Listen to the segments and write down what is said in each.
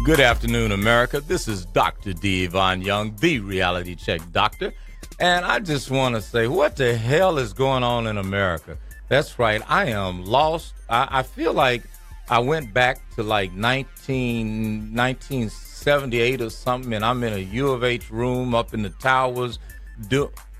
Good afternoon, America. This is Dr. D. Von Young, the Reality Check Doctor. And I just want to say, what the hell is going on in America? That's right. I am lost. I feel like I went back to like 1978 or something, and I'm in a U of H room up in the towers.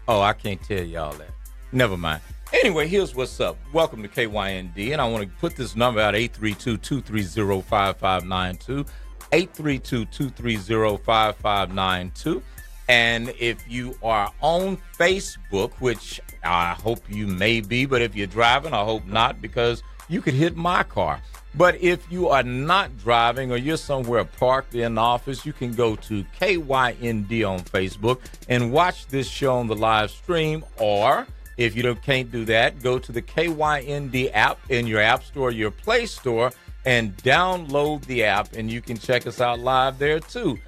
I can't tell y'all that. Never mind. Anyway, here's what's up. Welcome to KYND, and I want to put this number out, 832-230-5592. 832-230-5592. And if you are on Facebook, which I hope you may be, but if you're driving, I hope not, because you could hit my car. But if you are not driving or you're somewhere parked in the office, you can go to KYND on Facebook and watch this show on the live stream. Or if you can't do that, go to the KYND app in your App Store, your Play Store, and download the app, and you can check us out live there too.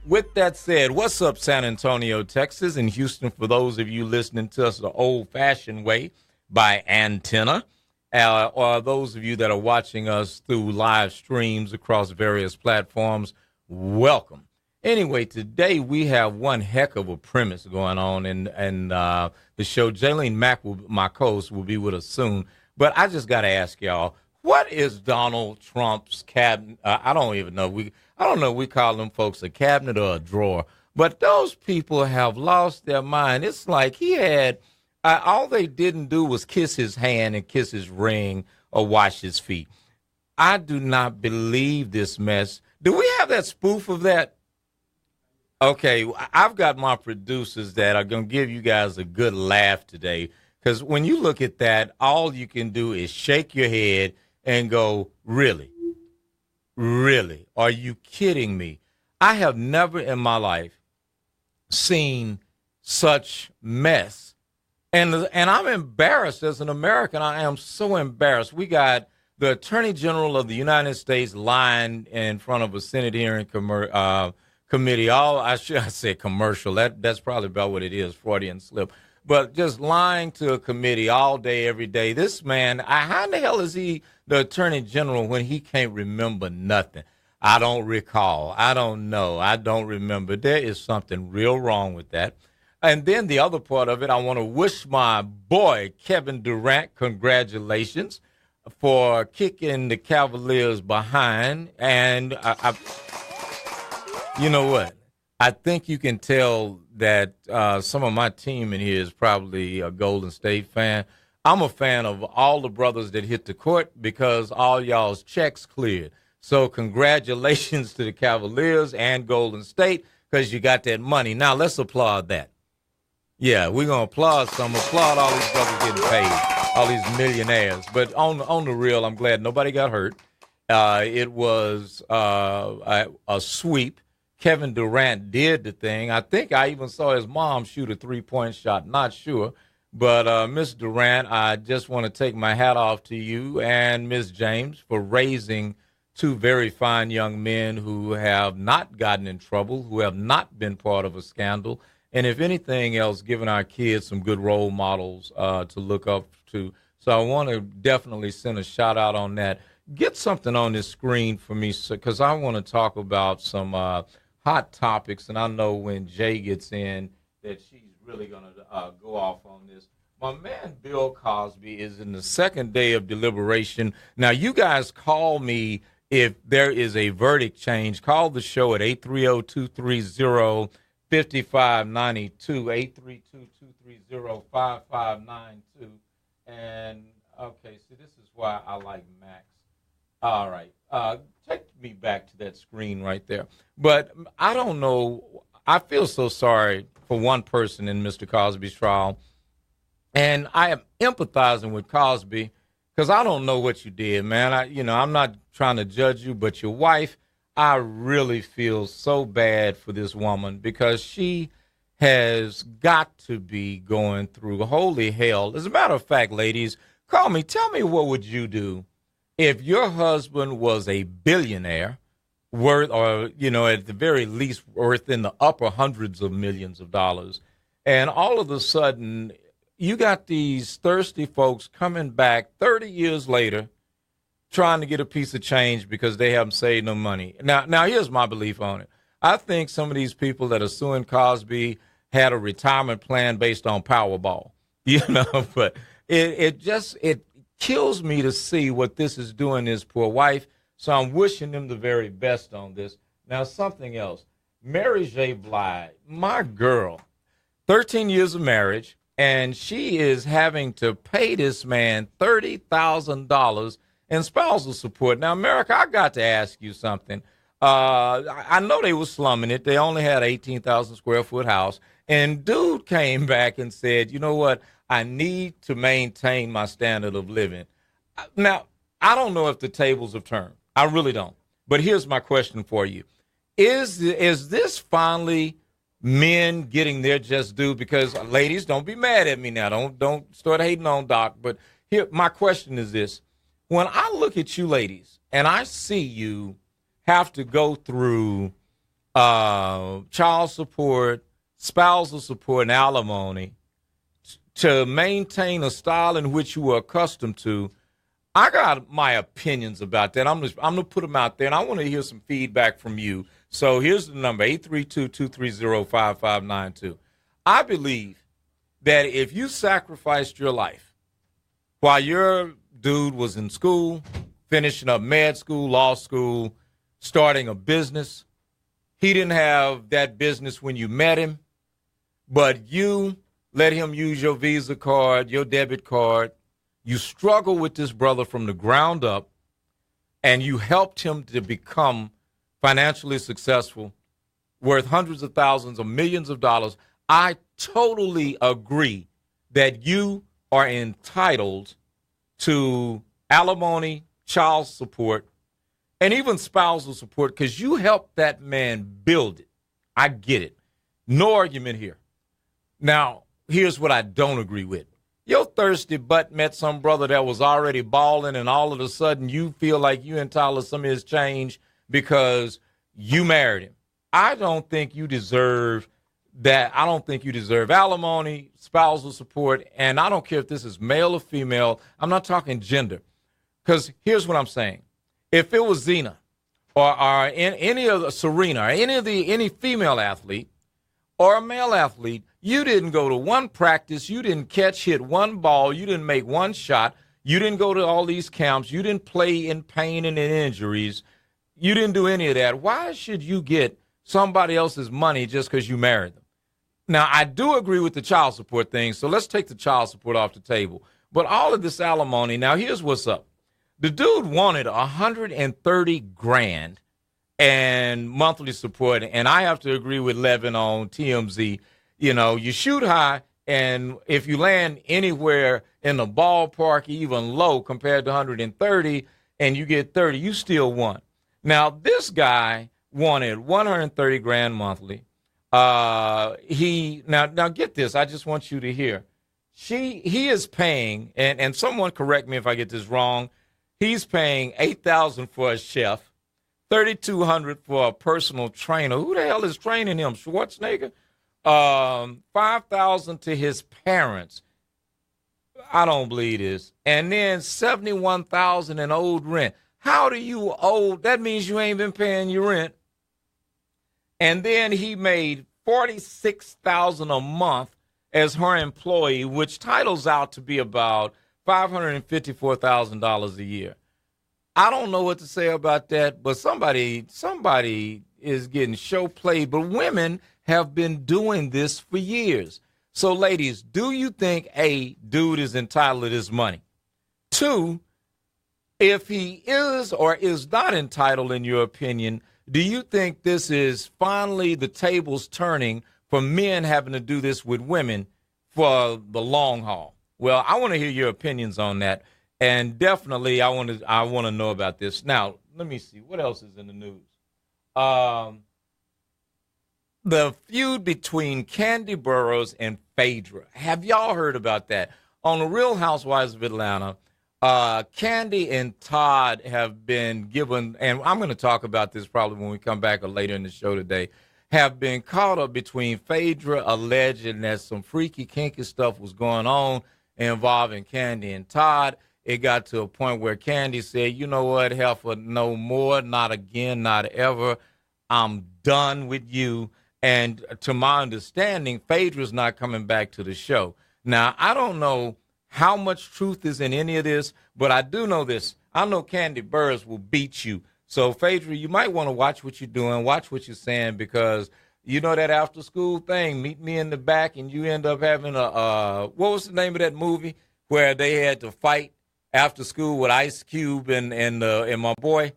With that said, what's up, San Antonio, Texas, and Houston, for those of you listening to us the old-fashioned way by antenna, or those of you that are watching us through live streams across various platforms, welcome. Anyway, today we have one heck of a premise going on in the show. Jaylene Mack, my co-host, will be with us soon, but I just got to ask y'all, what is Donald Trump's cabinet? I don't even know. I don't know if we call them folks a cabinet or a drawer. But those people have lost their mind. It's like he had, all they didn't do was kiss his hand and kiss his ring or wash his feet. I do not believe this mess. Do we have that spoof of that? Okay, I've got my producers that are going to give you guys a good laugh today. Because when you look at that, all you can do is shake your head and go, really? Really? Are you kidding me? I have never in my life seen such mess. And I'm embarrassed as an American. I am so embarrassed. We got the Attorney General of the United States lying in front of a Senate hearing committee. I say commercial. That's probably about what it is, Freudian slip. But just lying to a committee all day, every day. This man, how in the hell is he the Attorney General when he can't remember nothing? I don't recall. I don't know. I don't remember. There is something real wrong with that. And then the other part of it, I want to wish my boy, Kevin Durant, congratulations for kicking the Cavaliers behind. And you know what? I think you can tell that some of my team in here is probably a Golden State fan. I'm a fan of all the brothers that hit the court because all y'all's checks cleared. So congratulations to the Cavaliers and Golden State because you got that money. Now let's applaud that. Yeah, we're going to applaud all these brothers getting paid, all these millionaires. But on the real, I'm glad nobody got hurt. It was a sweep. Kevin Durant did the thing. I think I even saw his mom shoot a three-point shot. Not sure. But, Miss Durant, I just want to take my hat off to you and Miss James for raising two very fine young men who have not gotten in trouble, who have not been part of a scandal, and if anything else, giving our kids some good role models to look up to. So I want to definitely send a shout-out on that. Get something on this screen for me because I want to talk about some hot topics, and I know when Jay gets in that she's really going to go off on this. My man Bill Cosby is in the second day of deliberation. Now, you guys call me if there is a verdict change. Call the show at 830-230-5592, 832-230-5592. And, okay, so this is why I like Max. All right. Take me back to that screen right there. But I don't know. I feel so sorry for one person in Mr. Cosby's trial. And I am empathizing with Cosby because I don't know what you did, man. I'm not trying to judge you, but your wife, I really feel so bad for this woman because she has got to be going through holy hell. As a matter of fact, ladies, call me. Tell me, what would you do if your husband was a billionaire worth, or, at the very least worth in the upper hundreds of millions of dollars, and all of a sudden you got these thirsty folks coming back 30 years later trying to get a piece of change because they haven't saved no money. Now here's my belief on it. I think some of these people that are suing Cosby had a retirement plan based on Powerball, but it kills me to see what this is doing to his poor wife. So I'm wishing them the very best on this. Now, something else. Mary J. Blige, my girl, 13 years of marriage, and she is having to pay this man $30,000 in spousal support. Now, America, I got to ask you something. I know they were slumming it. They only had an 18,000 square foot house. And dude came back and said, you know what? I need to maintain my standard of living. Now, I don't know if the tables have turned. I really don't. But here's my question for you. Is this finally men getting their just due? Because ladies, don't be mad at me now. Don't start hating on Doc. But here, my question is this. When I look at you ladies and I see you have to go through child support, spousal support, and alimony to maintain a style in which you are accustomed to, I got my opinions about that. I'm going to put them out there, and I want to hear some feedback from you. So here's the number, 832-230-5592. I believe that if you sacrificed your life while your dude was in school, finishing up med school, law school, starting a business, he didn't have that business when you met him, but you let him use your Visa card, your debit card. You struggle with this brother from the ground up, and you helped him to become financially successful, worth hundreds of thousands or millions of dollars. I totally agree that you are entitled to alimony, child support, and even spousal support because you helped that man build it. I get it. No argument here. Now, here's what I don't agree with. Your thirsty butt met some brother that was already balling, and all of a sudden you feel like you entitled to some of his change because you married him. I don't think you deserve that. I don't think you deserve alimony, spousal support, and I don't care if this is male or female. I'm not talking gender. Because here's what I'm saying. If it was Zena or any of the Serena or any female athlete or a male athlete, you didn't go to one practice, you didn't hit one ball, you didn't make one shot, you didn't go to all these camps, you didn't play in pain and in injuries, you didn't do any of that. Why should you get somebody else's money just because you married them? Now, I do agree with the child support thing, so let's take the child support off the table. But all of this alimony, now here's what's up. The dude wanted $130,000 and monthly support, and I have to agree with Levin on TMZ. You know, you shoot high, and if you land anywhere in the ballpark, even low compared to 130, and you get 30, you still won. Now, this guy wanted $130,000 monthly. Now get this. I just want you to hear. He is paying, and someone correct me if I get this wrong. He's paying $8,000 for a chef, $3,200 for a personal trainer. Who the hell is training him? Schwarzenegger. $5,000 to his parents. I don't believe this. And then $71,000 in owed rent. How do you owe? That means you ain't been paying your rent. And then he made $46,000 a month as her employee, which titles out to be about $554,000 a year. I don't know what to say about that, but somebody is getting show played. But women have been doing this for years. So, ladies, do you think a dude is entitled to this money? Two, if he is or is not entitled, in your opinion, do you think this is finally the tables turning for men having to do this with women for the long haul? Well, I want to hear your opinions on that, and definitely I want to know about this. Now, let me see. What else is in the news? The feud between Candy Burroughs and Phaedra. Have y'all heard about that? On The Real Housewives of Atlanta, Candy and Todd have been given, and I'm going to talk about this probably when we come back or later in the show today, have been caught up between Phaedra alleging that some freaky, kinky stuff was going on involving Candy and Todd. it got to a point where Candy said, you know what, Heifer, no more, not again, not ever. I'm done with you. And to my understanding, Phaedra's not coming back to the show. Now, I don't know how much truth is in any of this, but I do know this. I know Candy Burris will beat you. So, Phaedra, you might want to watch what you're doing, watch what you're saying, because you know that after school thing, meet me in the back, and you end up having what was the name of that movie where they had to fight after school with Ice Cube and my boy?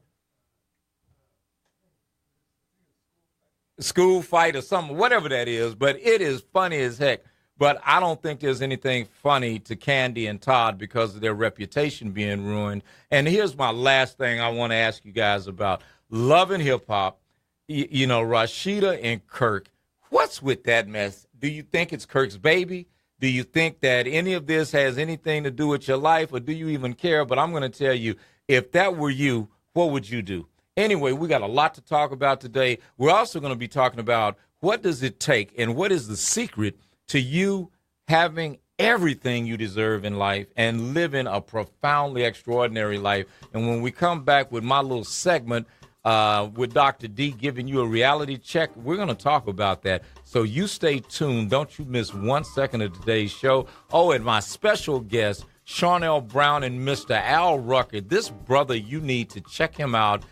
School fight or something, whatever that is, but it is funny as heck. But I don't think there's anything funny to Candy and Todd because of their reputation being ruined. And here's my last thing I want to ask you guys about. Love and Hip Hop, you know, Rashida and Kirk, what's with that mess? Do you think it's Kirk's baby? Do you think that any of this has anything to do with your life, or do you even care? But I'm going to tell you, if that were you, what would you do? Anyway, we got a lot to talk about today. We're also going to be talking about what does it take and what is the secret to you having everything you deserve in life and living a profoundly extraordinary life. And when we come back with my little segment with Dr. D giving you a reality check, we're going to talk about that. So you stay tuned. Don't you miss 1 second of today's show. Oh, and my special guest, Charnel Brown and Mr. Al Rucker. This brother, you need to check him out.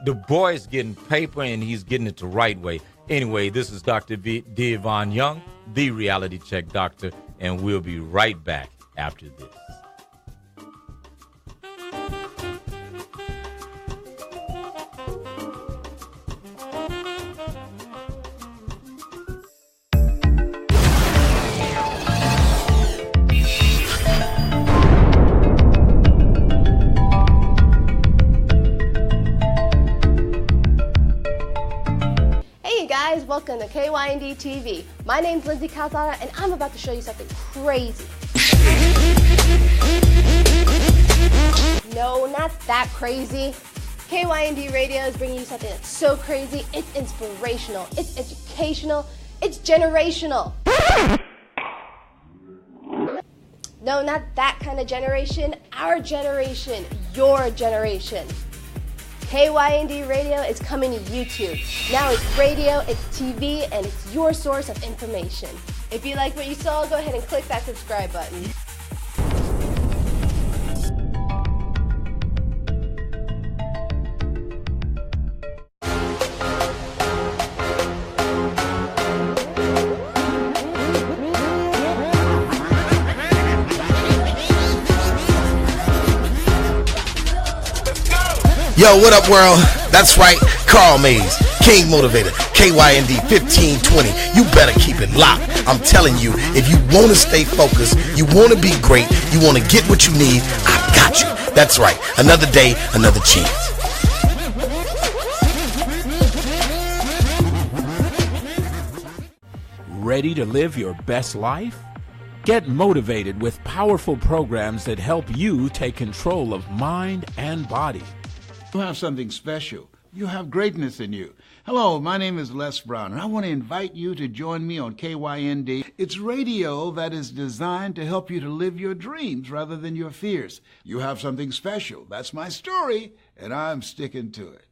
The boy's getting paper, and he's getting it the right way. Anyway, this is Dr. Devon Young, the Reality Check Doctor, and we'll be right back after this. Welcome to KYND TV. My name's Lindsay Calzada, and I'm about to show you something crazy. No, not that crazy. KYND Radio is bringing you something that's so crazy, it's inspirational, it's educational, it's generational. No, not that kind of generation, our generation, your generation. KYND Radio is coming to YouTube. Now it's radio, it's TV, and it's your source of information. If you like what you saw, go ahead and click that subscribe button. Yo, what up, world? That's right, Carl Mays, King Motivator, KYND 1520. You better keep it locked. I'm telling you, if you want to stay focused, you want to be great, you want to get what you need, I got you. That's right, another day, another chance. Ready to live your best life? Get motivated with powerful programs that help you take control of mind and body. You have something special. You have greatness in you. Hello, my name is Les Brown, and I want to invite you to join me on KYND. It's radio that is designed to help you to live your dreams rather than your fears. You have something special. That's my story, and I'm sticking to it.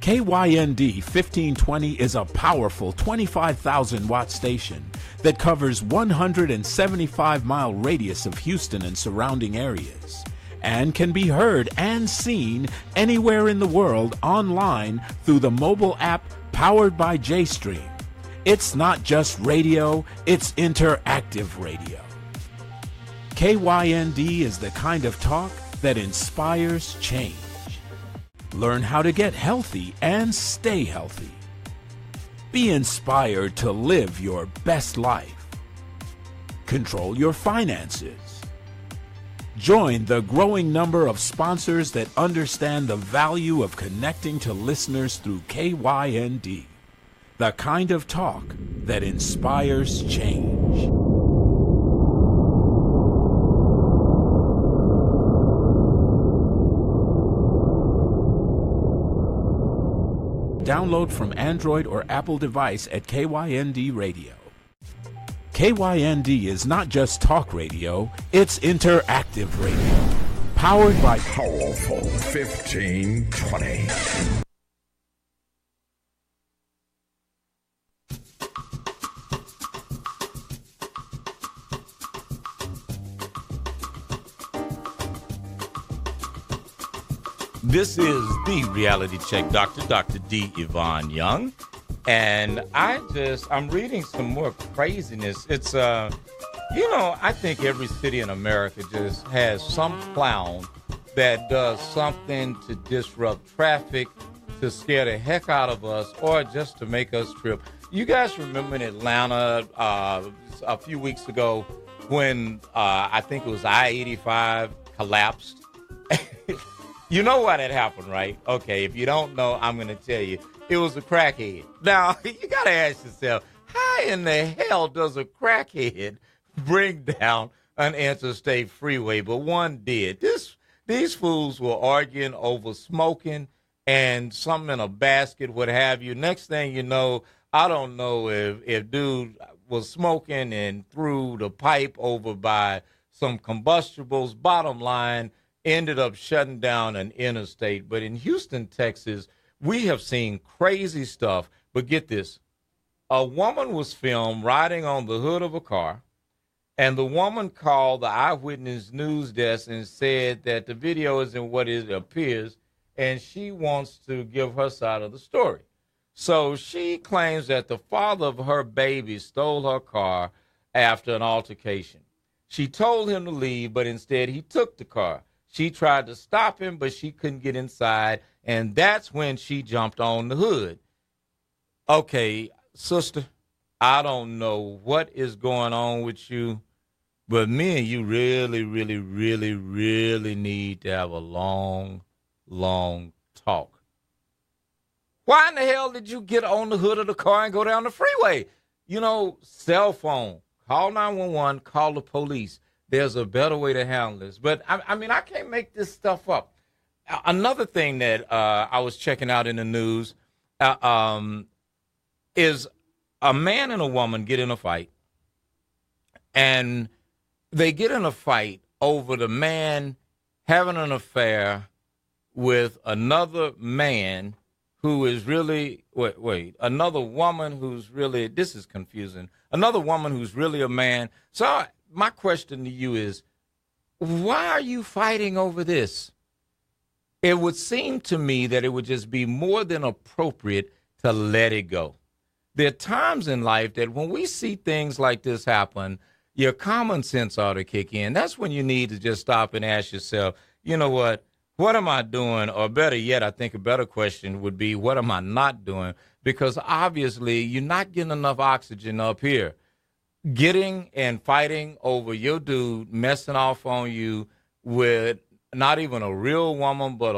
KYND 1520 is a powerful 25,000-watt station that covers 175-mile radius of Houston and surrounding areas, and can be heard and seen anywhere in the world online through the mobile app powered by JStream. It's not just radio, it's interactive radio. KYND is the kind of talk that inspires change. Learn how to get healthy and stay healthy. Be inspired to live your best life. Control your finances. Join the growing number of sponsors that understand the value of connecting to listeners through KYND, the kind of talk that inspires change. Download from Android or Apple device at KYND Radio. KYND is not just talk radio, it's interactive radio. Powered by Powerful 1520. This is the Reality Check Doctor, Dr. D. Yvonne Young. And I'm reading some more craziness. It's, I think every city in America just has some clown that does something to disrupt traffic, to scare the heck out of us, or just to make us trip. You guys remember in Atlanta a few weeks ago when I think it was I-85 collapsed? You know why that happened, right? Okay, if you don't know, I'm going to tell you. It was a crackhead. Now, you got to ask yourself, how in the hell does a crackhead bring down an interstate freeway? But one did. These fools were arguing over smoking and something in a basket, what have you. Next thing you know, I don't know if dude was smoking and threw the pipe over by some combustibles. Bottom line, ended up shutting down an interstate. But in Houston, Texas, we have seen crazy stuff. But get this. A woman was filmed riding on the hood of a car, and the woman called the eyewitness news desk and said that the video isn't what it appears, and she wants to give her side of the story. So she claims that the father of her baby stole her car after an altercation. She told him to leave, but instead he took the car. She tried to stop him, but she couldn't get inside, and that's when she jumped on the hood. Okay, sister, I don't know what is going on with you, but me and you really, really, really, really need to have a long, long talk. Why in the hell did you get on the hood of the car and go down the freeway? Cell phone, call 911, call the police. There's a better way to handle this. But, I can't make this stuff up. Another thing that I was checking out in the news is a man and a woman get in a fight. And they get in a fight over the man having an affair with another man who is really, another woman who's really, this is confusing, another woman who's really a man. So my question to you is, why are you fighting over this? It would seem to me that it would just be more than appropriate to let it go. There are times in life that when we see things like this happen, your common sense ought to kick in. That's when you need to just stop and ask yourself, you know what am I doing? Or better yet, I think a better question would be, what am I not doing? Because obviously you're not getting enough oxygen up here. Getting and fighting over your dude messing off on you with not even a real woman, but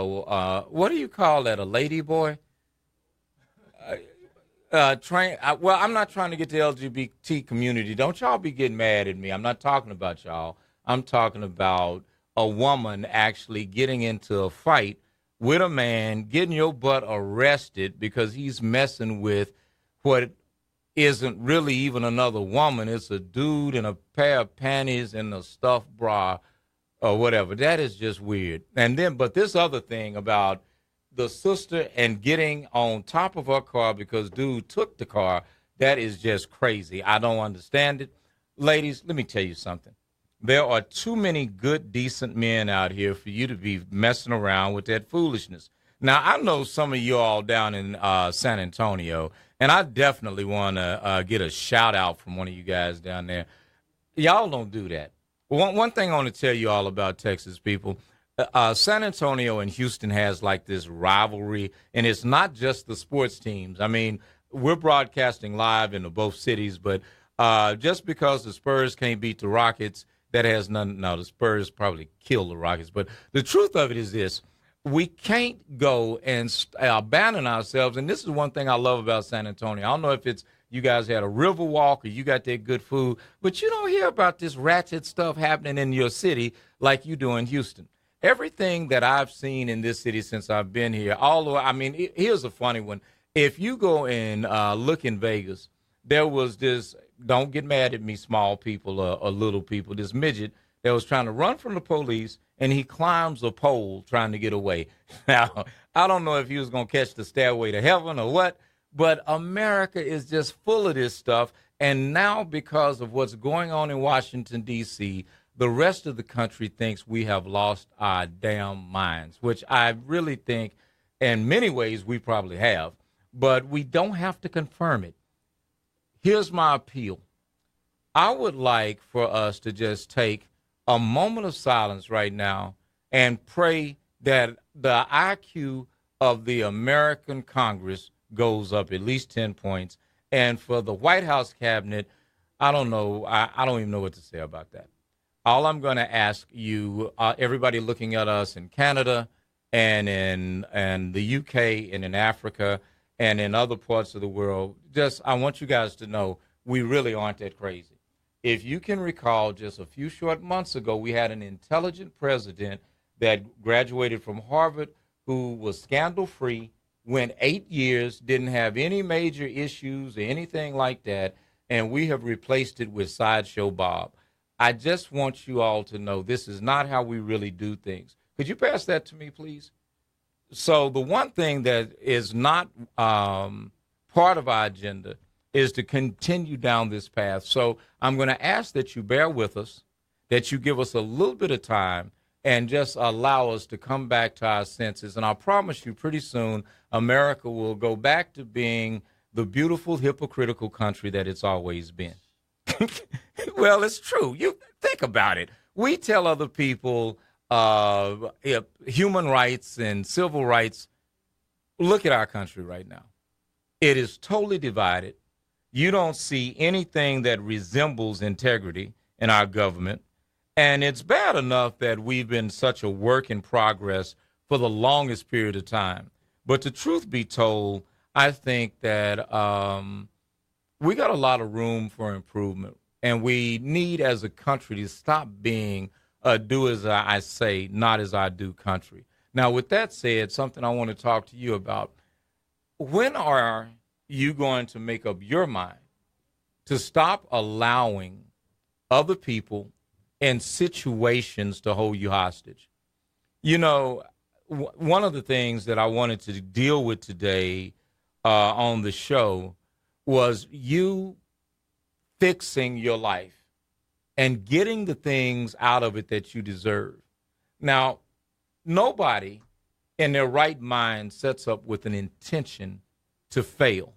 what do you call that, a lady boy? I'm not trying to get the LGBT community. Don't y'all be getting mad at me. I'm not talking about y'all. I'm talking about a woman actually getting into a fight with a man, getting your butt arrested because he's messing with what isn't really even another woman. It's a dude in a pair of panties and a stuffed bra or whatever. That is just weird. But this other thing about the sister and getting on top of her car because dude took the car, that is just crazy. I don't understand it. Ladies, let me tell you something. There are too many good, decent men out here for you to be messing around with that foolishness. Now, I know some of you all down in San Antonio, and I definitely want to get a shout out from one of you guys down there. Y'all don't do that. One thing I want to tell you all about Texas, people, San Antonio and Houston has like this rivalry, and it's not just the sports teams. I mean, we're broadcasting live in both cities, but just because the Spurs can't beat the Rockets, that has nothing. No, the Spurs probably kill the Rockets. But the truth of it is this. We can't go and abandon ourselves. And this is one thing I love about San Antonio. I don't know if it's you guys had a river walk or you got that good food, but you don't hear about this ratchet stuff happening in your city like you do in Houston. Everything that I've seen in this city since I've been here, here's a funny one. If you go and look in Vegas, there was this, don't get mad at me, small people or little people, this midget that was trying to run from the police, and he climbs a pole trying to get away. Now, I don't know if he was going to catch the stairway to heaven or what, but America is just full of this stuff. And now, because of what's going on in Washington, D.C., the rest of the country thinks we have lost our damn minds, which I really think in many ways we probably have, but we don't have to confirm it. Here's my appeal. I would like for us to just take a moment of silence right now and pray that the IQ of the American Congress goes up at least 10 points. And for the White House cabinet, I don't know. I don't even know what to say about that. All I'm going to ask you, everybody looking at us in Canada and in the UK and in Africa and in other parts of the world, I want you guys to know we really aren't that crazy. If you can recall, just a few short months ago, we had an intelligent president that graduated from Harvard who was scandal-free, went 8 years, didn't have any major issues or anything like that, and we have replaced it with Sideshow Bob. I just want you all to know this is not how we really do things. Could you pass that to me, please? So the one thing that is not part of our agenda is to continue down this path. So I'm going to ask that you bear with us, that you give us a little bit of time and just allow us to come back to our senses. And I promise you pretty soon, America will go back to being the beautiful, hypocritical country that it's always been. Well, it's true. You think about it. We tell other people human rights and civil rights. Look at our country right now. It is totally divided. You don't see anything that resembles integrity in our government. And it's bad enough that we've been such a work in progress for the longest period of time. But the truth be told, I think that we got a lot of room for improvement. And we need, as a country, to stop being a do as I say, not as I do country. Now, with that said, something I want to talk to you about. When are you going to make up your mind to stop allowing other people and situations to hold you hostage? You know, one of the things that I wanted to deal with today on the show was you fixing your life and getting the things out of it that you deserve. Now, nobody in their right mind sets up with an intention to fail.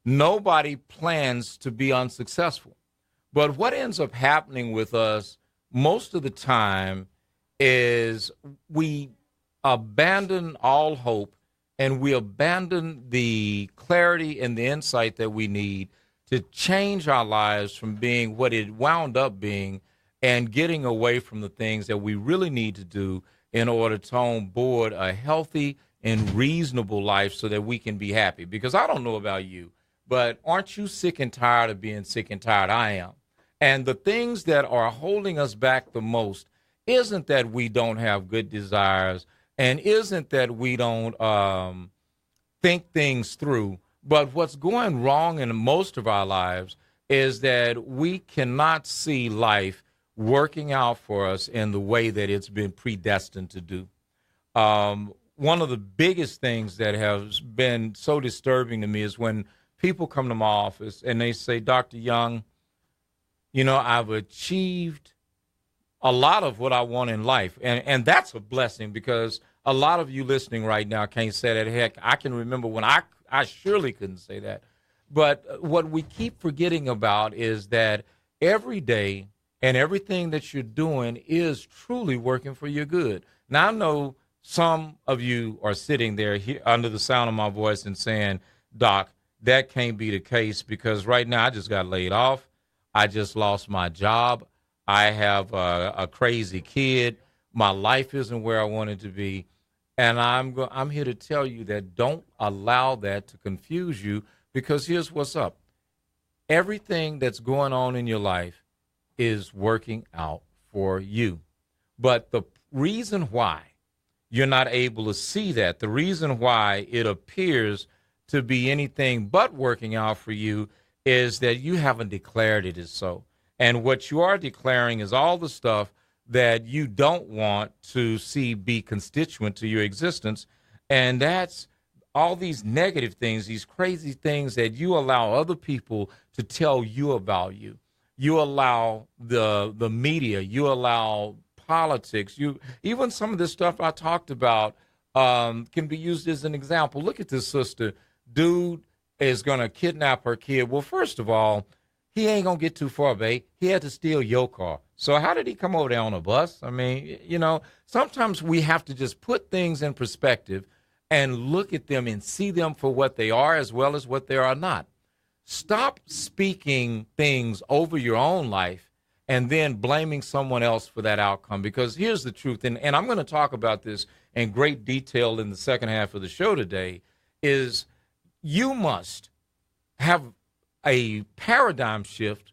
Nobody plans to be unsuccessful. But what ends up happening with us most of the time is we abandon all hope and we abandon the clarity and the insight that we need to change our lives from being what it wound up being and getting away from the things that we really need to do in order to onboard a healthy and reasonable life so that we can be happy. Because I don't know about you, but aren't you sick and tired of being sick and tired? I am. And the things that are holding us back the most isn't that we don't have good desires and isn't that we don't think things through. But what's going wrong in most of our lives is that we cannot see life working out for us in the way that it's been predestined to do. One of the biggest things that has been so disturbing to me is when people come to my office and they say, Dr. Young, you know, I've achieved a lot of what I want in life. And that's a blessing because a lot of you listening right now can't say that. Heck, I can remember when I surely couldn't say that. But what we keep forgetting about is that every day and everything that you're doing is truly working for your good. Now, I know some of you are sitting there here under the sound of my voice and saying, Doc, that can't be the case because right now I just got laid off. I just lost my job. I have a crazy kid. My life isn't where I want it to be. And I'm here to tell you that don't allow that to confuse you because here's what's up. Everything that's going on in your life is working out for you. But the reason why you're not able to see that, the reason why it appears to be anything but working out for you is that you haven't declared it as so. And what you are declaring is all the stuff that you don't want to see be constituent to your existence. And that's all these negative things, these crazy things that you allow other people to tell you about you. You allow the media, you allow politics, even some of this stuff I talked about can be used as an example. Look at this sister. Dude is going to kidnap her kid. Well, first of all, he ain't going to get too far, babe. He had to steal your car. So how did he come over there on a bus? I mean, sometimes we have to just put things in perspective and look at them and see them for what they are as well as what they are not. Stop speaking things over your own life and then blaming someone else for that outcome. Because here's the truth, and I'm going to talk about this in great detail in the second half of the show today, is you must have a paradigm shift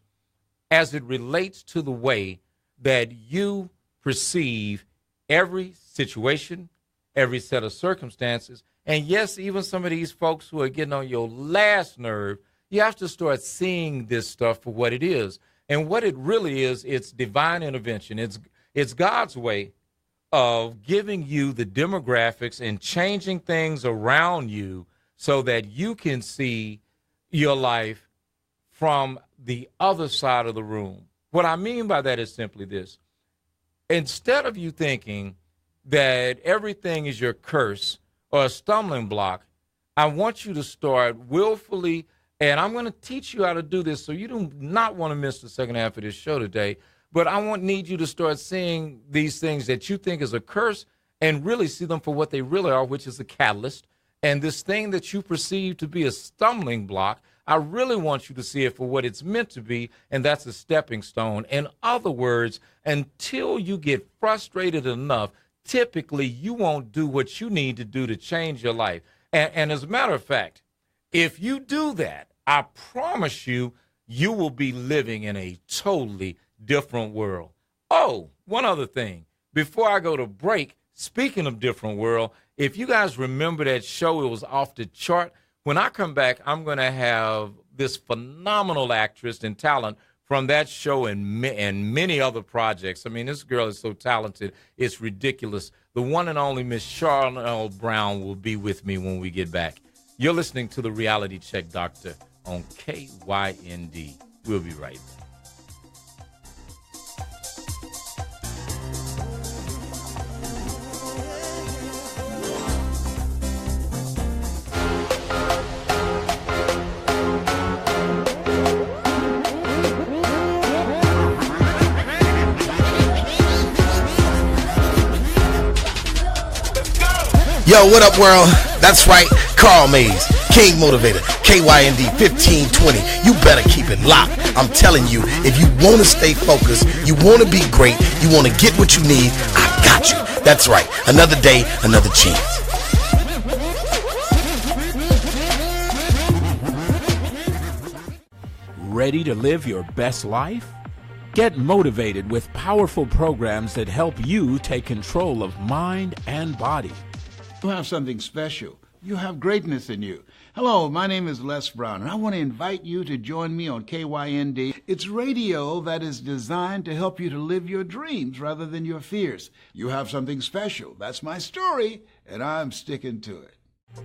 as it relates to the way that you perceive every situation, every set of circumstances. And yes, even some of these folks who are getting on your last nerve, you have to start seeing this stuff for what it is. And what it really is, it's divine intervention. It's God's way of giving you the demographics and changing things around you so that you can see your life from the other side of the room. What I mean by that is simply this. Instead of you thinking that everything is your curse or a stumbling block, I want you to start willfully, and I'm going to teach you how to do this so you do not want to miss the second half of this show today, but I need you to start seeing these things that you think is a curse and really see them for what they really are, which is a catalyst. And this thing that you perceive to be a stumbling block, I really want you to see it for what it's meant to be, and that's a stepping stone. In other words, until you get frustrated enough, typically you won't do what you need to do to change your life. And as a matter of fact, if you do that, I promise you, you will be living in a totally different world. Oh, one other thing. Before I go to break, speaking of different world, if you guys remember that show, it was off the chart. When I come back, I'm going to have this phenomenal actress and talent from that show and many other projects. I mean, this girl is so talented, it's ridiculous. The one and only Miss Charlotte Brown will be with me when we get back. You're listening to The Reality Check Doctor on KYND. We'll be right back. Yo, what up, world? That's right, Carl Mays, King Motivator, KYND 1520. You better keep it locked. I'm telling you, if you want to stay focused, you want to be great, you want to get what you need, I got you. That's right, another day, another chance. Ready to live your best life? Get motivated with powerful programs that help you take control of mind and body. You have something special. You have greatness in you. Hello, my name is Les Brown, and I want to invite you to join me on KYND. It's radio that is designed to help you to live your dreams rather than your fears. You have something special. That's my story, and I'm sticking to it.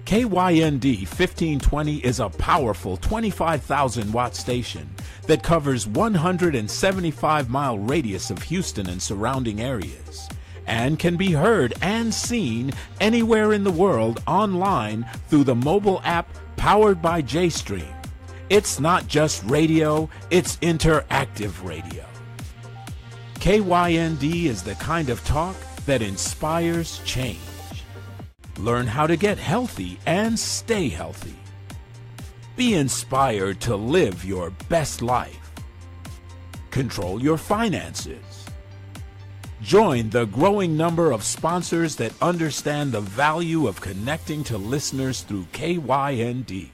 KYND 1520 is a powerful 25,000-watt station that covers 175-mile radius of Houston and surrounding areas, and can be heard and seen anywhere in the world online through the mobile app powered by JStream. It's not just radio, it's interactive radio. KYND is the kind of talk that inspires change. Learn how to get healthy and stay healthy. Be inspired to live your best life. Control your finances. Join the growing number of sponsors that understand the value of connecting to listeners through KYND,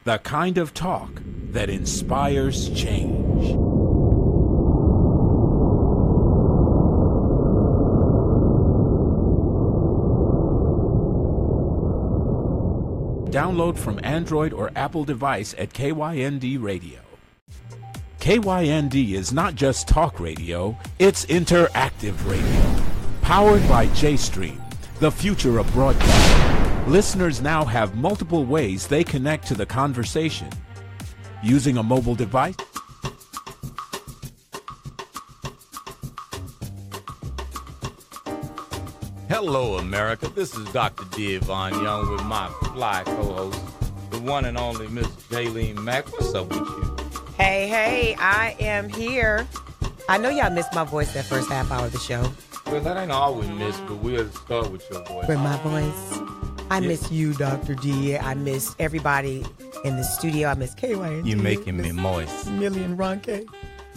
the kind of talk that inspires change. Download from Android or Apple device at KYND Radio. KYND is not just talk radio, it's interactive radio. Powered by JStream, the future of broadcasting. Listeners now have multiple ways they connect to the conversation. Using a mobile device, Hello, America. This is Dr. Devon Young with my fly co-host, the one and only Miss Jaylene Mack. What's up with you? Hey, I am here. I know y'all missed my voice that first half hour of the show. Well, that ain't all we missed, but we'll start with your voice. With my voice. I miss you, Dr. D. I miss everybody in the studio. I miss KYN. You're making me moist. Million Ronke.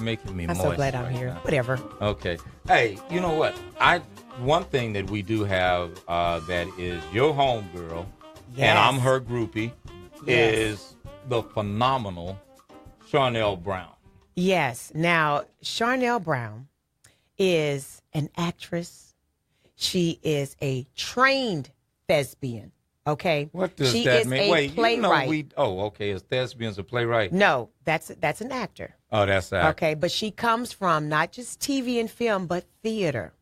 Making me I'm moist. so glad I'm here. Now. Whatever. Okay. Hey, you know what? One thing that we do have that is your homegirl, and I'm her groupie, is the phenomenal Charnel Brown. Yes. Now, Charnel Brown is an actress. She is a trained thespian. Okay. What does she that is mean? A Wait, playwright. you know okay. Is thespians a playwright? No, that's an actor. Oh, that's that. Okay, but she comes from not just TV and film, but theater.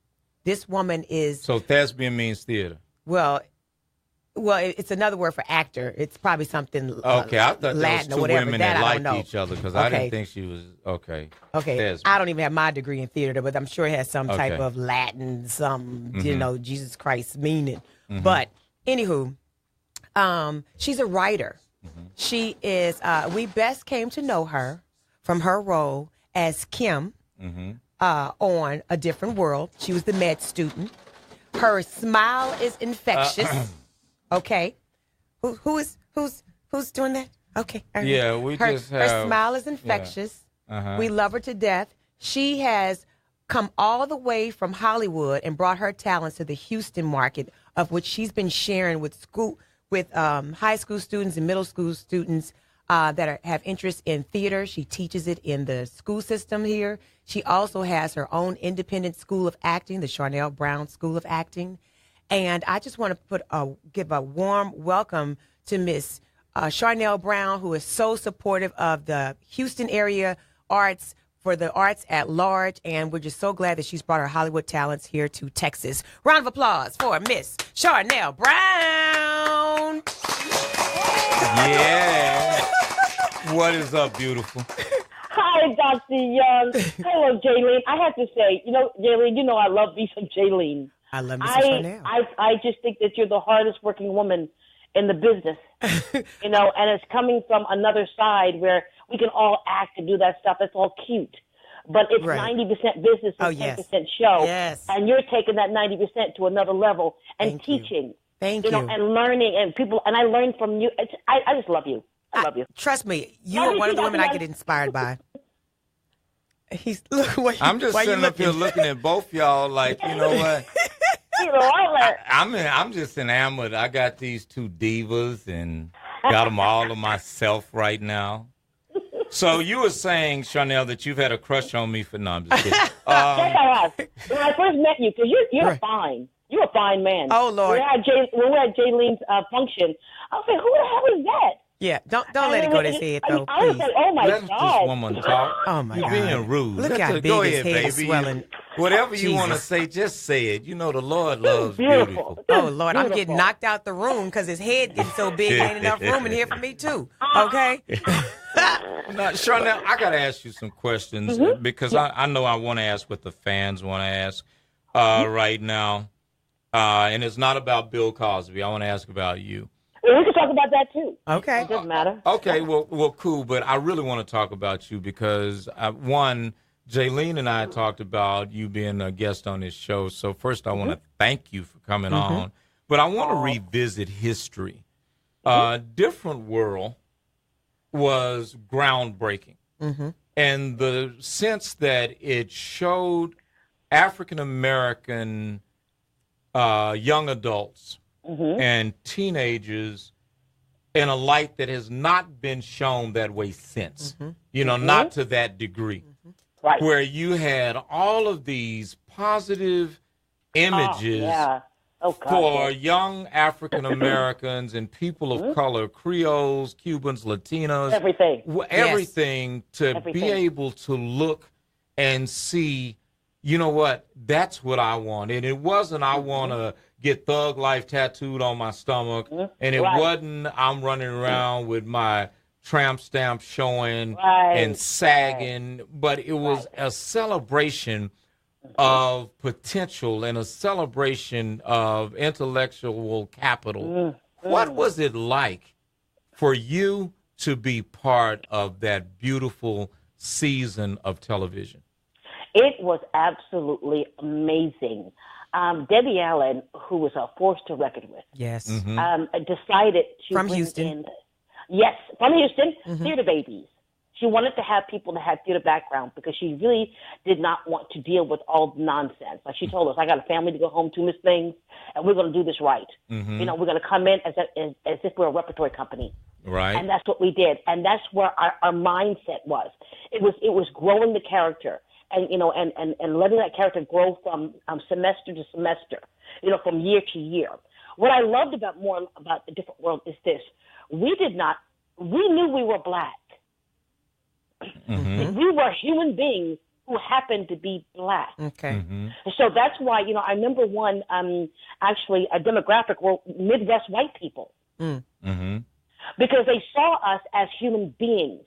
This woman is... So thespian means theater. Well, it's another word for actor. It's probably something okay, I thought there Latin was two or whatever. women that that I don't liked know. each other because I didn't think she was... Okay. Thespian. I don't even have my degree in theater, but I'm sure it has some type of Latin, Jesus Christ meaning. Mm-hmm. But anywho, she's a writer. Mm-hmm. She is... we best came to know her from her role as Kim on A Different World. She was the med student. Her smile is infectious. Okay, who's doing that? Okay, yeah, her smile is infectious. Yeah. We love her to death. She has come all the way from Hollywood and brought her talents to the Houston market, of which she's been sharing with high school students and middle school students that have interest in theater. She teaches it in the school system here. She also has her own independent school of acting, the Charnel Brown School of Acting. And I just want to give a warm welcome to Miss Charnel Brown, who is so supportive of the Houston area arts, for the arts at large. And we're just so glad that she's brought her Hollywood talents here to Texas. Round of applause for Miss Charnel Brown. Yeah. What is up, beautiful? Hi, Dr. Young. Hello, Jaylene. I have to say, Jaylene, I love me some Jaylene. I love me some Charnel. I just think that you're the hardest working woman in the business, and it's coming from another side where we can all act and do that stuff. It's all cute. But it's 90% business and 10% show. Yes. And you're taking that 90% to another level and teaching. Thank you. And learning and I learned from you. I just love you. I love you. Trust me, you are one of the women I get inspired by. I'm just sitting up here looking at both y'all like, you know what? I'm just enamored. I got these two divas and got them all to myself right now. So you were saying, Charnel, that you've had a crush on me for... No, I'm just kidding. Yes, I have. When I first met you, because you're fine. You're a fine man. Oh, Lord. When we were at Jaylene's function, I was like, who the hell is that? Yeah, don't let it go to his head, though, I was like, oh, my Let God. this woman talk. Oh, my You're God. being rude. Look how big go his ahead, head baby. is swelling. Whatever you want to Jesus. say, just say it. You know the Lord loves Beautiful. beautiful. Oh, Lord, I'm getting knocked out the room because his head gets so big, ain't enough room in here for me, too. Okay? Now, Charnel, I got to ask you some questions because I know I want to ask what the fans want to ask right now. And it's not about Bill Cosby. I want to ask about you. Well, we can talk about that, too. Okay. It doesn't matter. Okay, well, cool. But I really want to talk about you because, one, Jaylene and I talked about you being a guest on this show. So first, I want to thank you for coming on. But I want to revisit history. Different World was groundbreaking. And the sense that it showed African-American young adults and teenagers in a light that has not been shown that way since. Not to that degree. Right. Where you had all of these positive images for young African Americans and people of color, Creoles, Cubans, Latinos, everything to be able to look and see, you know what, that's what I want. And it wasn't I want to get Thug Life tattooed on my stomach, and it wasn't I'm running around with my tramp stamp showing and sagging, but it was a celebration of potential and a celebration of intellectual capital. What was it like for you to be part of that beautiful season of television? It was absolutely amazing. Debbie Allen, who was a force to reckon with, decided to from bring Houston. in, from Houston, theater babies. She wanted to have people that had theater background because she really did not want to deal with all the nonsense. Like she told us, I got a family to go home to, Miss Things, and we're going to do this right. You know, we're going to come in as if we're a repertory company. Right. And that's what we did. And that's where our mindset was. It was growing the character and, you know, and letting that character grow from semester to semester, you know, from year to year. What I loved about the different world is this. We knew we were black. We were human beings who happened to be black. Okay. So that's why, you know, I remember one, actually a demographic were Midwest white people. Because they saw us as human beings.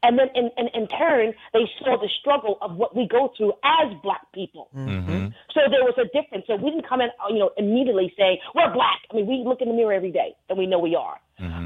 And then in turn, they saw the struggle of what we go through as black people. So there was a difference. So we didn't come in, you know, immediately saying, we're black. I mean, we look in the mirror every day, and we know we are.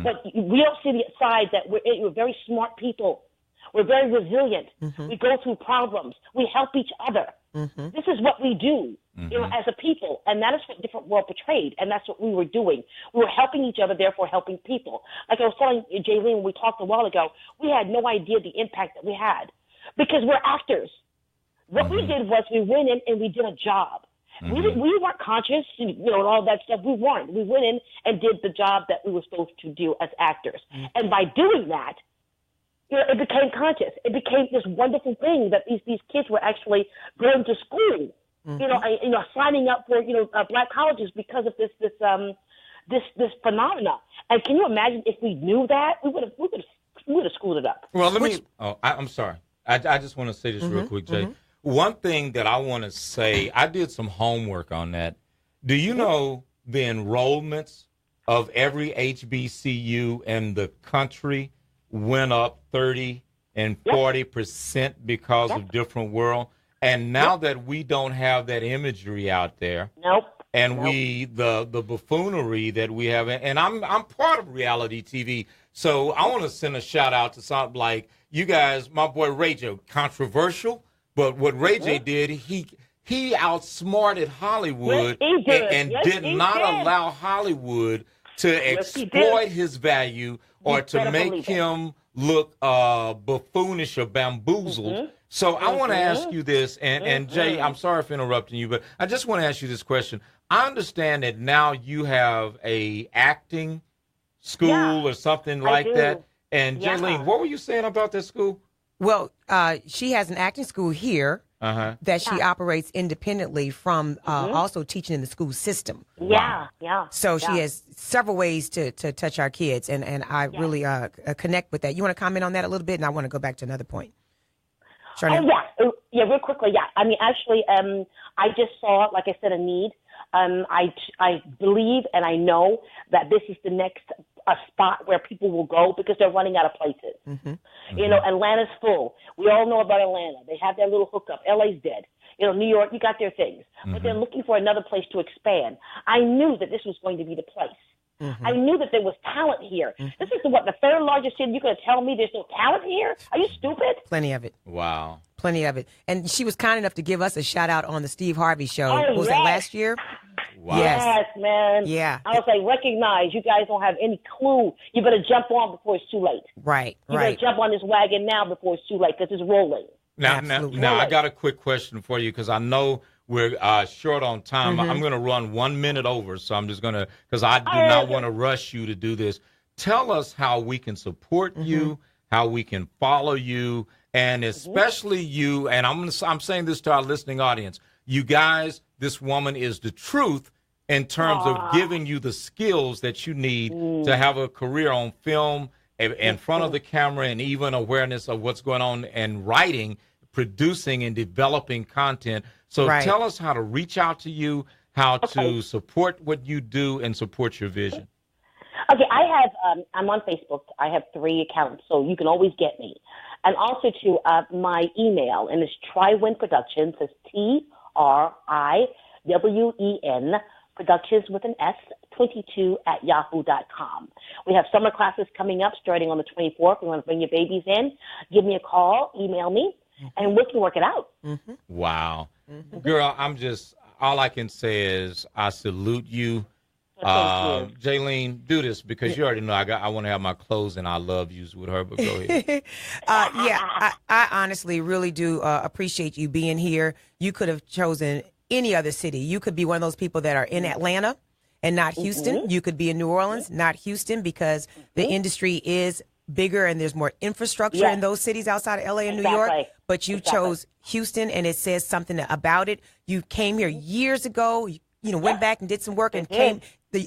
But we don't see the side that we're very smart people. We're very resilient. We go through problems. We help each other. This is what we do, you know, as a people. And that is what Different World portrayed. And that's what we were doing. We were helping each other, therefore helping people. Like I was telling Jaylene when we talked a while ago, we had no idea the impact that we had because we're actors. What we did was we went in and we did a job. We weren't conscious, you know, and all that stuff. We weren't. We went in and did the job that we were supposed to do as actors. And by doing that, you know, it became conscious. It became this wonderful thing that these kids were actually going to school, you know, signing up for, you know, black colleges because of this phenomena. And can you imagine if we knew that, we would have screwed it up. Well, I'm sorry. I just want to say this real quick, Jay. One thing that I want to say, I did some homework on that. Do you know the enrollments of every HBCU in the country went up 30 and 40% because of Different World? And now that we don't have that imagery out there, and the buffoonery that we have, and I'm part of reality TV, so I want to send a shout out to something like you guys, my boy Ray J, controversial, but what Ray J did, he outsmarted Hollywood and did not allow Hollywood to exploit his value or to make him look buffoonish or bamboozled. So I want to ask you this, and Jay, I'm sorry for interrupting you, but I just want to ask you this question. I understand that now you have a acting school or something like that. And Jaylene, what were you saying about that school? Well, she has an acting school here that she operates independently from also teaching in the school system. So she has several ways to touch our kids, and I really connect with that. You want to comment on that a little bit, and I want to go back to another point. Real quickly, I mean, actually, I just saw, like I said, a need. I believe and I know that this is the next spot where people will go because they're running out of places. You know, Atlanta's full. We all know about Atlanta. They have their little hookup. LA's dead. You know, New York, you got their things. But they're looking for another place to expand. I knew that this was going to be the place. I knew that there was talent here. This is the third largest city. You're going to tell me there's no talent here? Are you stupid? Plenty of it. Wow. Plenty of it. And she was kind enough to give us a shout out on the Steve Harvey show. Was that last year? Wow. Yes, man. Yeah. I was like, recognize you guys don't have any clue. You better jump on before it's too late. Right. You better jump on this wagon now before it's too late because it's rolling. Now, I got a quick question for you because I know we're short on time. I'm going to run 1 minute over, so I'm just going to, because I do not want to rush you to do this. Tell us how we can support you, how we can follow you, and especially you, and I'm saying this to our listening audience. You guys, this woman is the truth, in terms of giving you the skills that you need to have a career on film, in front of the camera, and even awareness of what's going on and writing, producing, and developing content. So tell us how to reach out to you, how to support what you do, and support your vision. Okay, I'm on Facebook. I have 3 accounts, so you can always get me. And also to my email, and it's Triwen Productions. It's TRIWEN Productions with an S, 22@yahoo.com. We have summer classes coming up starting on the 24th. We want to bring your babies in. Give me a call, email me, and we can work it out. Wow. Girl, all I can say is I salute you. Jaylene, do this because you already know I want to have my clothes and I love yous with her, but go ahead. I honestly really do appreciate you being here. You could have chosen any other city. You could be one of those people that are in Atlanta and not Houston. You could be in New Orleans, not Houston, because the industry is bigger and there's more infrastructure in those cities outside of LA and New York. But you chose Houston, and it says something about it. You came here years ago, you know, went back and did some work and came.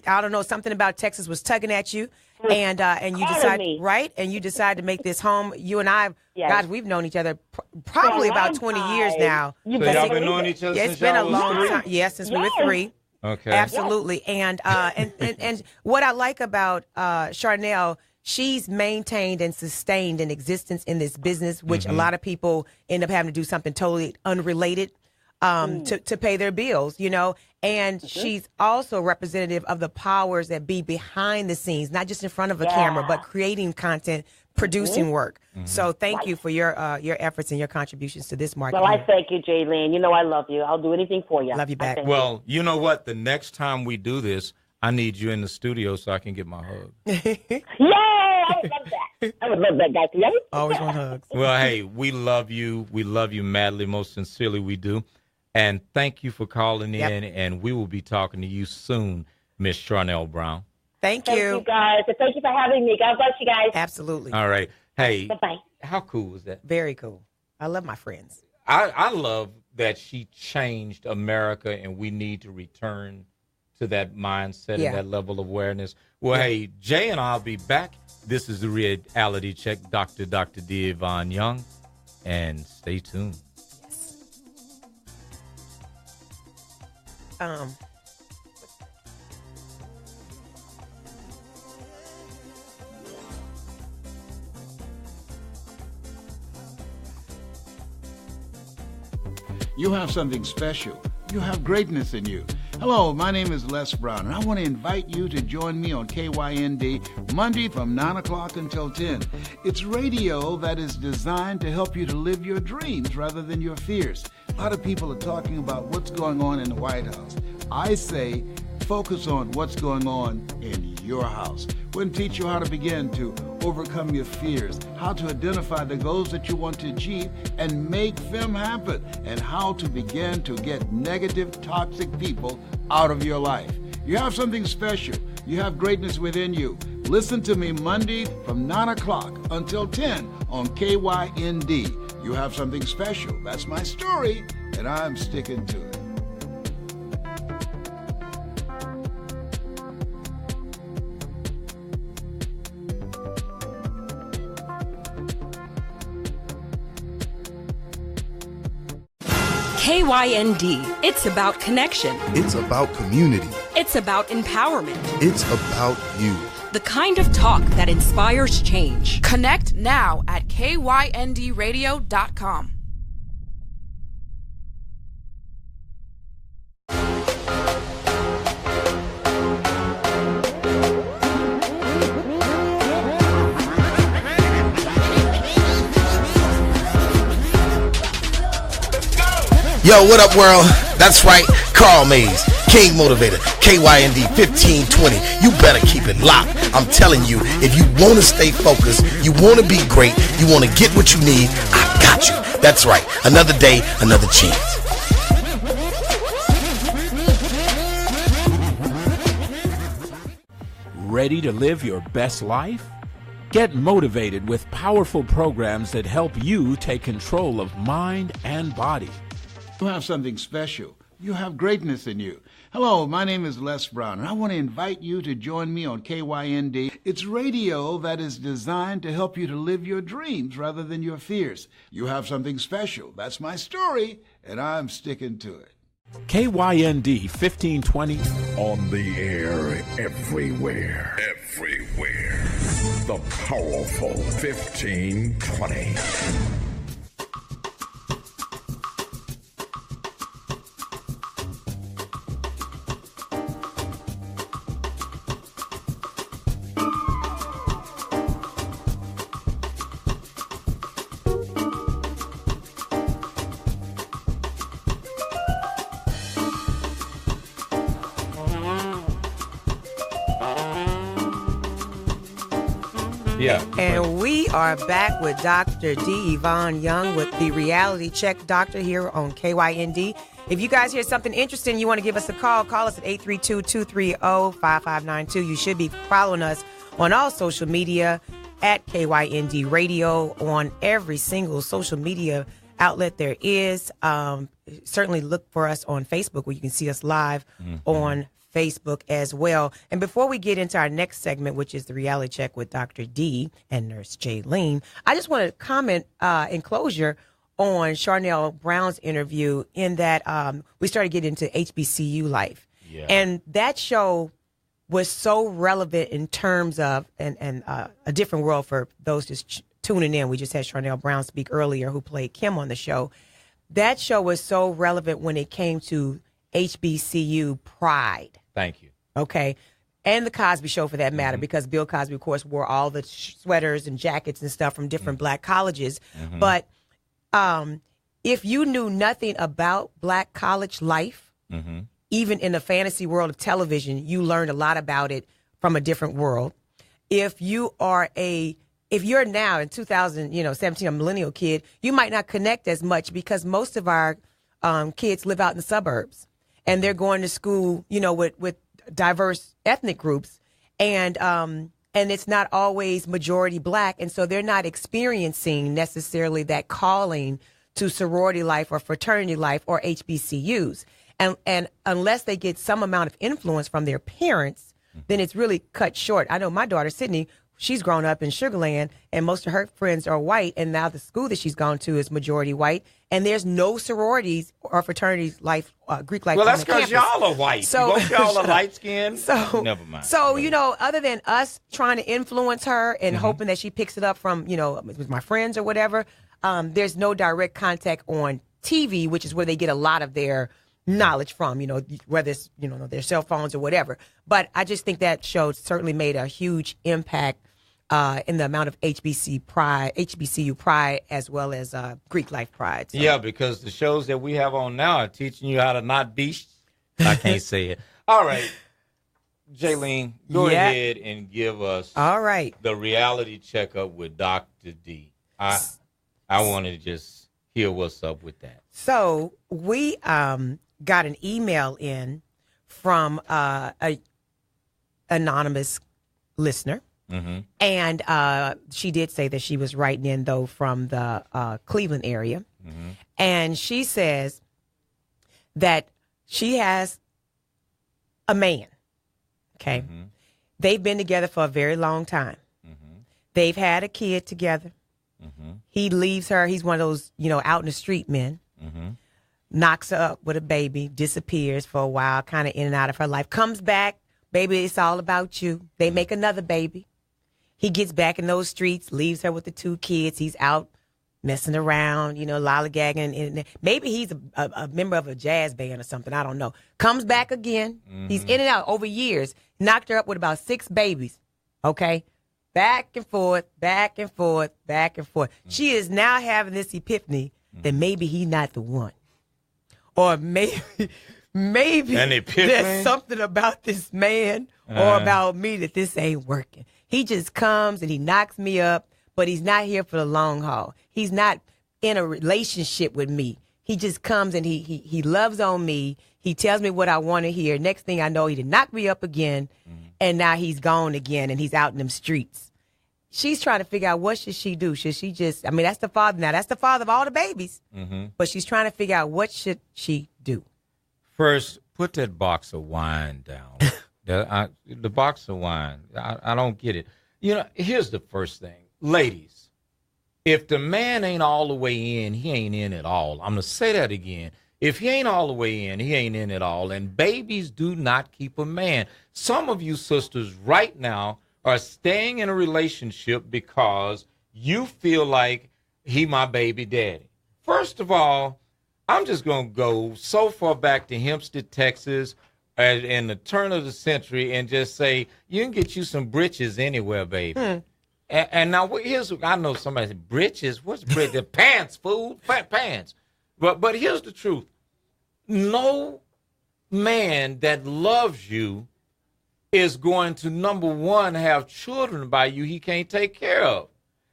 I don't know, something about Texas was tugging at you, and you decided, and you decided to make this home. You and I, gosh, we've known each other probably about 20 years now. So y'all been knowing each other since it's been a long 3? time. Yes, since we were 3. Okay. Absolutely. And what I like about Charnel, she's maintained and sustained an existence in this business, which a lot of people end up having to do something totally unrelated to pay their bills, you know. And she's also representative of the powers that be behind the scenes, not just in front of a camera, but creating content, producing work. So thank you for your efforts and your contributions to this market. Well, I thank you, Jaylene. You know I love you. I'll do anything for you. Love you back. Well, you know what? The next time we do this, I need you in the studio so I can get my hug. Yay! I would love that. I would love that, guys. Always want hugs. Well, hey, we love you. We love you madly. Most sincerely, we do. And thank you for calling in, and we will be talking to you soon, Miss Charnel Brown. Thank you. Thank you, guys. And thank you for having me. God bless you guys. Absolutely. All right. Hey, bye-bye. How cool was that? Very cool. I love my friends. I love that she changed America, and we need to return to that mindset and that level of awareness. Well, hey, Jay and I'll be back. This is the Reality Check, Dr. Devon Young, and stay tuned. You have something special. You have greatness in you. Hello, my name is Les Brown, and I want to invite you to join me on KYND Monday from 9 o'clock until 10. It's radio that is designed to help you to live your dreams rather than your fears. A lot of people are talking about what's going on in the White House. I say focus on what's going on in your house. We're going to teach you how to begin to overcome your fears, how to identify the goals that you want to achieve and make them happen, and how to begin to get negative, toxic people out of your life. You have something special. You have greatness within you. Listen to me Monday from 9 o'clock until 10 on KYND. You have something special. That's my story, and I'm sticking to it. KYND. It's about connection. It's about community. It's about empowerment. It's about you. The kind of talk that inspires change. Connect now at KYNDradio.com. Yo, what up, world? That's right, Carl Mays, King Motivator, KYND 1520. You better keep it locked. I'm telling you, if you want to stay focused, you want to be great, you want to get what you need, I got you. That's right, another day, another chance. Ready to live your best life? Get motivated with powerful programs that help you take control of mind and body. You have something special. You have greatness in you. Hello, my name is Les Brown, and I want to invite you to join me on KYND. It's radio that is designed to help you to live your dreams rather than your fears. You have something special. That's my story, and I'm sticking to it. KYND 1520. On the air everywhere. Everywhere. The powerful 1520. Yeah. And we are back with Dr. D. Yvonne Young with the Reality Check Doctor here on KYND. If you guys hear something interesting, you want to give us a call us at 832-230-5592. You should be following us on all social media at KYND Radio on every single social media outlet there is. Certainly look for us on Facebook where you can see us live on Facebook as well. And before we get into our next segment, which is the reality check with Dr. D and Nurse Jaylene, I just want to comment in closure on Charnel Brown's interview in that we started getting into HBCU life. Yeah. And that show was so relevant in terms of a different world for those just tuning in. We just had Charnel Brown speak earlier, who played Kim on the show. That show was so relevant when it came to HBCU pride. Thank you. Okay. And the Cosby Show, for that matter, because Bill Cosby, of course, wore all the sweaters and jackets and stuff from different black colleges. But if you knew nothing about black college life, even in the fantasy world of television, you learned a lot about it from a different world. If you're now in 2017 a millennial kid, you might not connect as much because most of our kids live out in the suburbs. And they're going to school, with diverse ethnic groups, and it's not always majority black, and so they're not experiencing necessarily that calling to sorority life or fraternity life or HBCUs, and unless they get some amount of influence from their parents, then it's really cut short. I know my daughter Sydney. She's grown up in Sugar Land, and most of her friends are white, and now the school that she's gone to is majority white, and there's no sororities or fraternities life, Greek life. Well, that's because y'all are white. So y'all are light skinned. So never mind. So other than us trying to influence her and hoping that she picks it up from with my friends or whatever, there's no direct contact on TV, which is where they get a lot of their knowledge from, whether it's their cell phones or whatever. But I just think that show certainly made a huge impact in the amount of HBCU pride, as well as Greek life pride. So. Yeah, because the shows that we have on now are teaching you how to not be. I can't say it. All right, Jaylene, go ahead and give us the reality checkup with Dr. D. I want to just hear what's up with that. So we got an email in from a anonymous listener. And she did say that she was writing in, though, from the Cleveland area. And she says that she has a man. Okay. They've been together for a very long time. They've had a kid together. He leaves her. He's one of those, out in the street men. Knocks her up with a baby, disappears for a while, kind of in and out of her life. Comes back. Baby, it's all about you. They make another baby. He gets back in those streets, leaves her with the 2 kids. He's out messing around, lollygagging. And maybe he's a member of a jazz band or something. I don't know. Comes back again. He's in and out over years. Knocked her up with about 6 babies. Okay? Back and forth, back and forth, back and forth. She is now having this epiphany that maybe he's not the one. Or maybe there's something about this man or about me that this ain't working. He just comes and he knocks me up, but he's not here for the long haul. He's not in a relationship with me. He just comes and he loves on me. He tells me what I want to hear. Next thing I know, he done knocked me up again, and now he's gone again, and he's out in them streets. She's trying to figure out what should she do. Should she just, that's the father now. That's the father of all the babies. But she's trying to figure out what should she do. First, put that box of wine down. The box of wine. I don't get it. You know, here's the first thing. Ladies, if the man ain't all the way in, he ain't in at all. I'm going to say that again. If he ain't all the way in, he ain't in at all. And babies do not keep a man. Some of you sisters right now are staying in a relationship because you feel like he my baby daddy. First of all, I'm just going to go so far back to Hempstead, Texas, in the turn of the century and just say, you can get you some britches anywhere, baby. And now here's, I know somebody said, britches? What's britches? Pants, fool, pants. But here's the truth. No man that loves you is going to, number one, have children by you he can't take care of.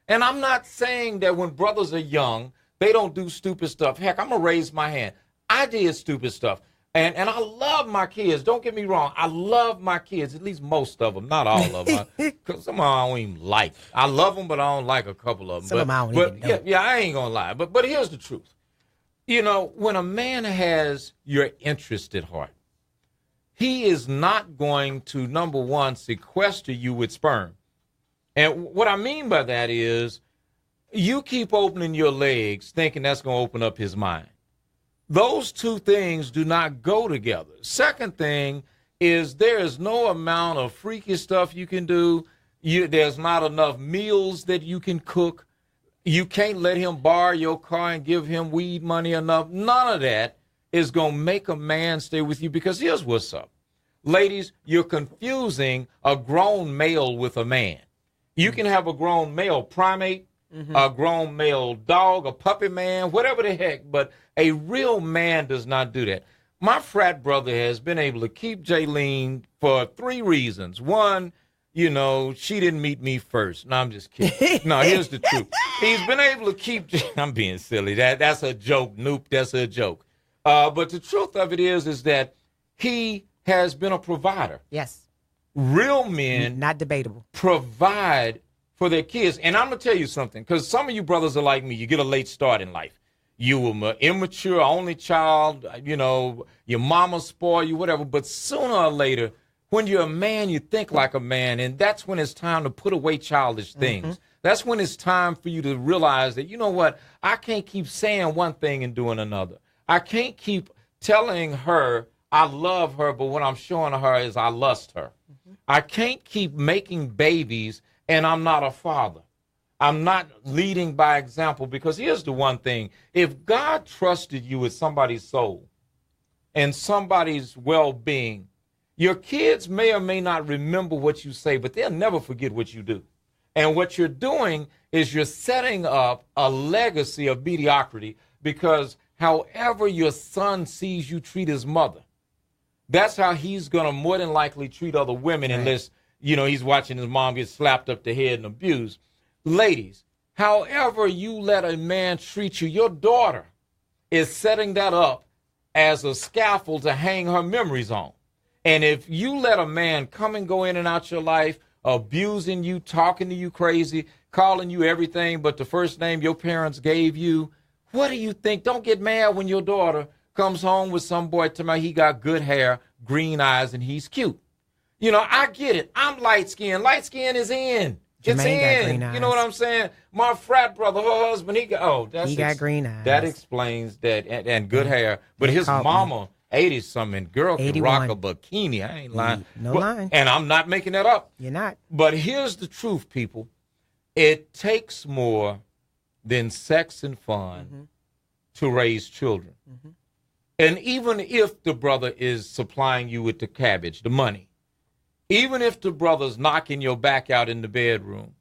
And I'm not saying that when brothers are young, they don't do stupid stuff. Heck, I'm going to raise my hand. I did stupid stuff. And I love my kids. Don't get me wrong. I love my kids, at least most of them, not all of them. Because some of them I don't even like. I love them, but I don't like a couple of them. Some of them I don't even know. Yeah, I ain't going to lie. But here's the truth. You know, when a man has your interest at heart, he is not going to, number one, sequester you with sperm. And what I mean by that is you keep opening your legs thinking that's going to open up his mind. Those two things do not go together. Second thing is there is no amount of freaky stuff you can do. There's not enough meals that you can cook. You can't let him borrow your car and give him weed money enough. None of that is going to make a man stay with you, because here's what's up. Ladies, you're confusing a grown male with a man. You can have a grown male primate, a grown male dog, a puppy man, whatever the heck, but a real man does not do that. My frat brother has been able to keep Jaylene for 3 reasons. One, you know, she didn't meet me first. No, I'm just kidding. No, here's the truth. He's been able to keep, I'm being silly. That's a joke, Noop. That's a joke. But the truth of it is that he has been a provider. Yes. Real men, not debatable, provide for their kids. And I'm going to tell you something, because some of you brothers are like me. You get a late start in life. You were immature, only child, you know, your mama spoil you, whatever. But sooner or later, when you're a man, you think like a man. And that's when it's time to put away childish things. That's when it's time for you to realize that, you know what, I can't keep saying one thing and doing another. I can't keep telling her I love her, but what I'm showing her is I lust her. I can't keep making babies and I'm not a father. I'm not leading by example, because here's the one thing. If God trusted you with somebody's soul and somebody's well-being, your kids may or may not remember what you say, but they'll never forget what you do. And what you're doing is you're setting up a legacy of mediocrity, because however your son sees you treat his mother, that's how he's going to more than likely treat other women, unless, you know, he's watching his mom get slapped up the head and abused. Ladies, however you let a man treat you, your daughter is setting that up as a scaffold to hang her memories on. And if you let a man come and go in and out your life, abusing you, talking to you crazy, calling you everything but the first name your parents gave you, what do you think? Don't get mad when your daughter comes home with some boy telling me he got good hair, green eyes, and he's cute. You know, I get it. I'm light-skinned. Light-skin is in. It's in. You know what I'm saying? My frat brother, her husband, he got green eyes. That explains that, and good hair. But his mama, 80-something, girl can 81. Rock a bikini. I ain't lying. No lying. And I'm not making that up. You're not. But here's the truth, people. It takes more than sex and fun to raise children. And even if the brother is supplying you with the cabbage, the money, even if the brother's knocking your back out in the bedroom,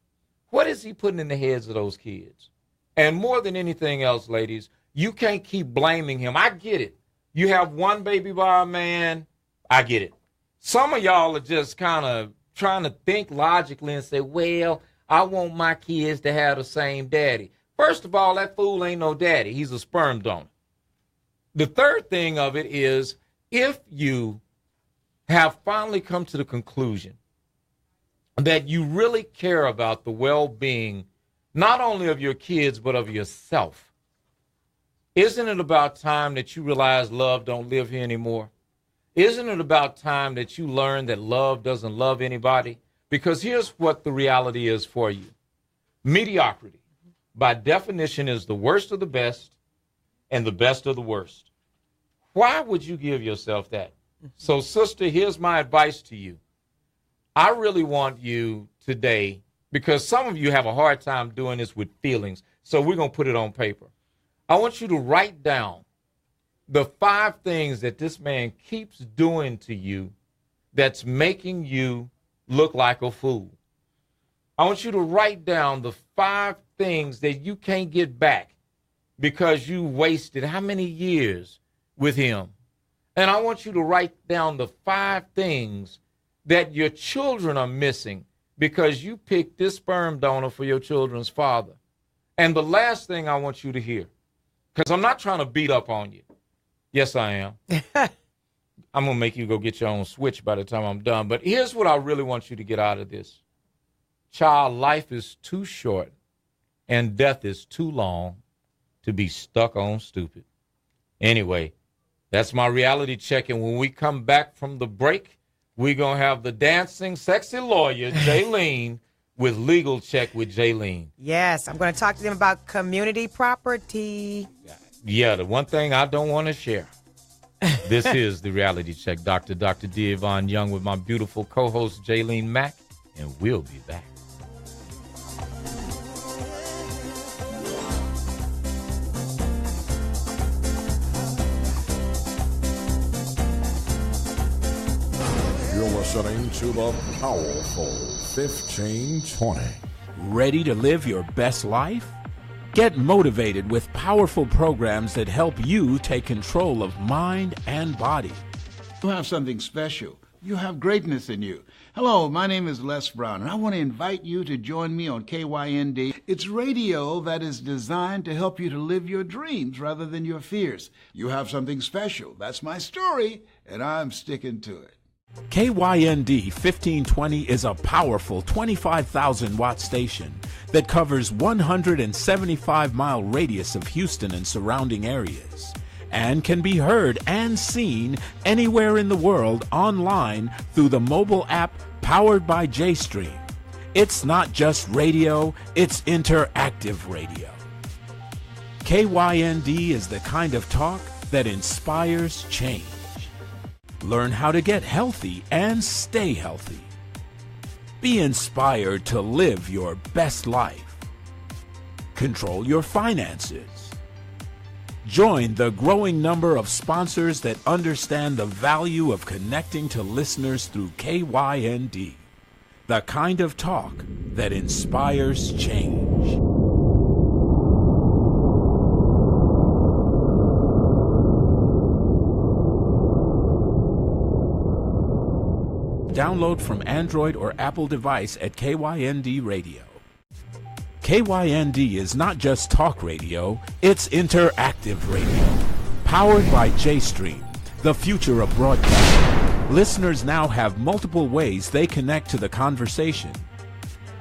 what is he putting in the heads of those kids? And more than anything else, ladies, you can't keep blaming him. I get it. You have one baby by a man. I get it. Some of y'all are just kind of trying to think logically and say, well, I want my kids to have the same daddy. First of all, that fool ain't no daddy. He's a sperm donor. The third thing of it is, if you have finally come to the conclusion that you really care about the well-being not only of your kids but of yourself, isn't it about time that you realize love don't live here anymore? Isn't it about time that you learn that love doesn't love anybody? Because here's what the reality is for you. Mediocrity, by definition, is the worst of the best and the best of the worst. Why would you give yourself that? So, sister, here's my advice to you. I really want you today, because some of you have a hard time doing this with feelings, so we're going to put it on paper. I want you to write down the 5 things that this man keeps doing to you that's making you look like a fool. I want you to write down the 5 things that you can't get back because you wasted how many years with him. And I want you to write down the 5 things that your children are missing because you picked this sperm donor for your children's father. And the last thing I want you to hear, because I'm not trying to beat up on you. Yes, I am. I'm going to make you go get your own switch by the time I'm done. But here's what I really want you to get out of this. Child, life is too short and death is too long to be stuck on stupid. Anyway, that's my reality check. And when we come back from the break, we're going to have the dancing, sexy lawyer, Jaylene, with Legal Check with Jaylene. Yes, I'm going to talk to them about community property. Yeah, the one thing I don't want to share. This is the Reality Check Doctor, Dr. D. Yvonne Young, with my beautiful co-host, Jaylene Mack, and we'll be back. You're listening to the powerful 1520. Ready to live your best life? Get motivated with powerful programs that help you take control of mind and body. You have something special. You have greatness in you. Hello, my name is Les Brown, and I want to invite you to join me on KYND. It's radio that is designed to help you to live your dreams rather than your fears. You have something special. That's my story, and I'm sticking to it. KYND 1520 is a powerful 25,000-watt station that covers 175-mile radius of Houston and surrounding areas, and can be heard and seen anywhere in the world online through the mobile app powered by JStream. It's not just radio, it's interactive radio. KYND is the kind of talk that inspires change. Learn how to get healthy and stay healthy. Be inspired to live your best life. Control your finances. Join the growing number of sponsors that understand the value of connecting to listeners through KYND, the kind of talk that inspires change. Download from Android or Apple device at KYND Radio. KYND is not just talk radio, it's interactive radio. Powered by JStream, the future of broadcasting. Listeners now have multiple ways they connect to the conversation.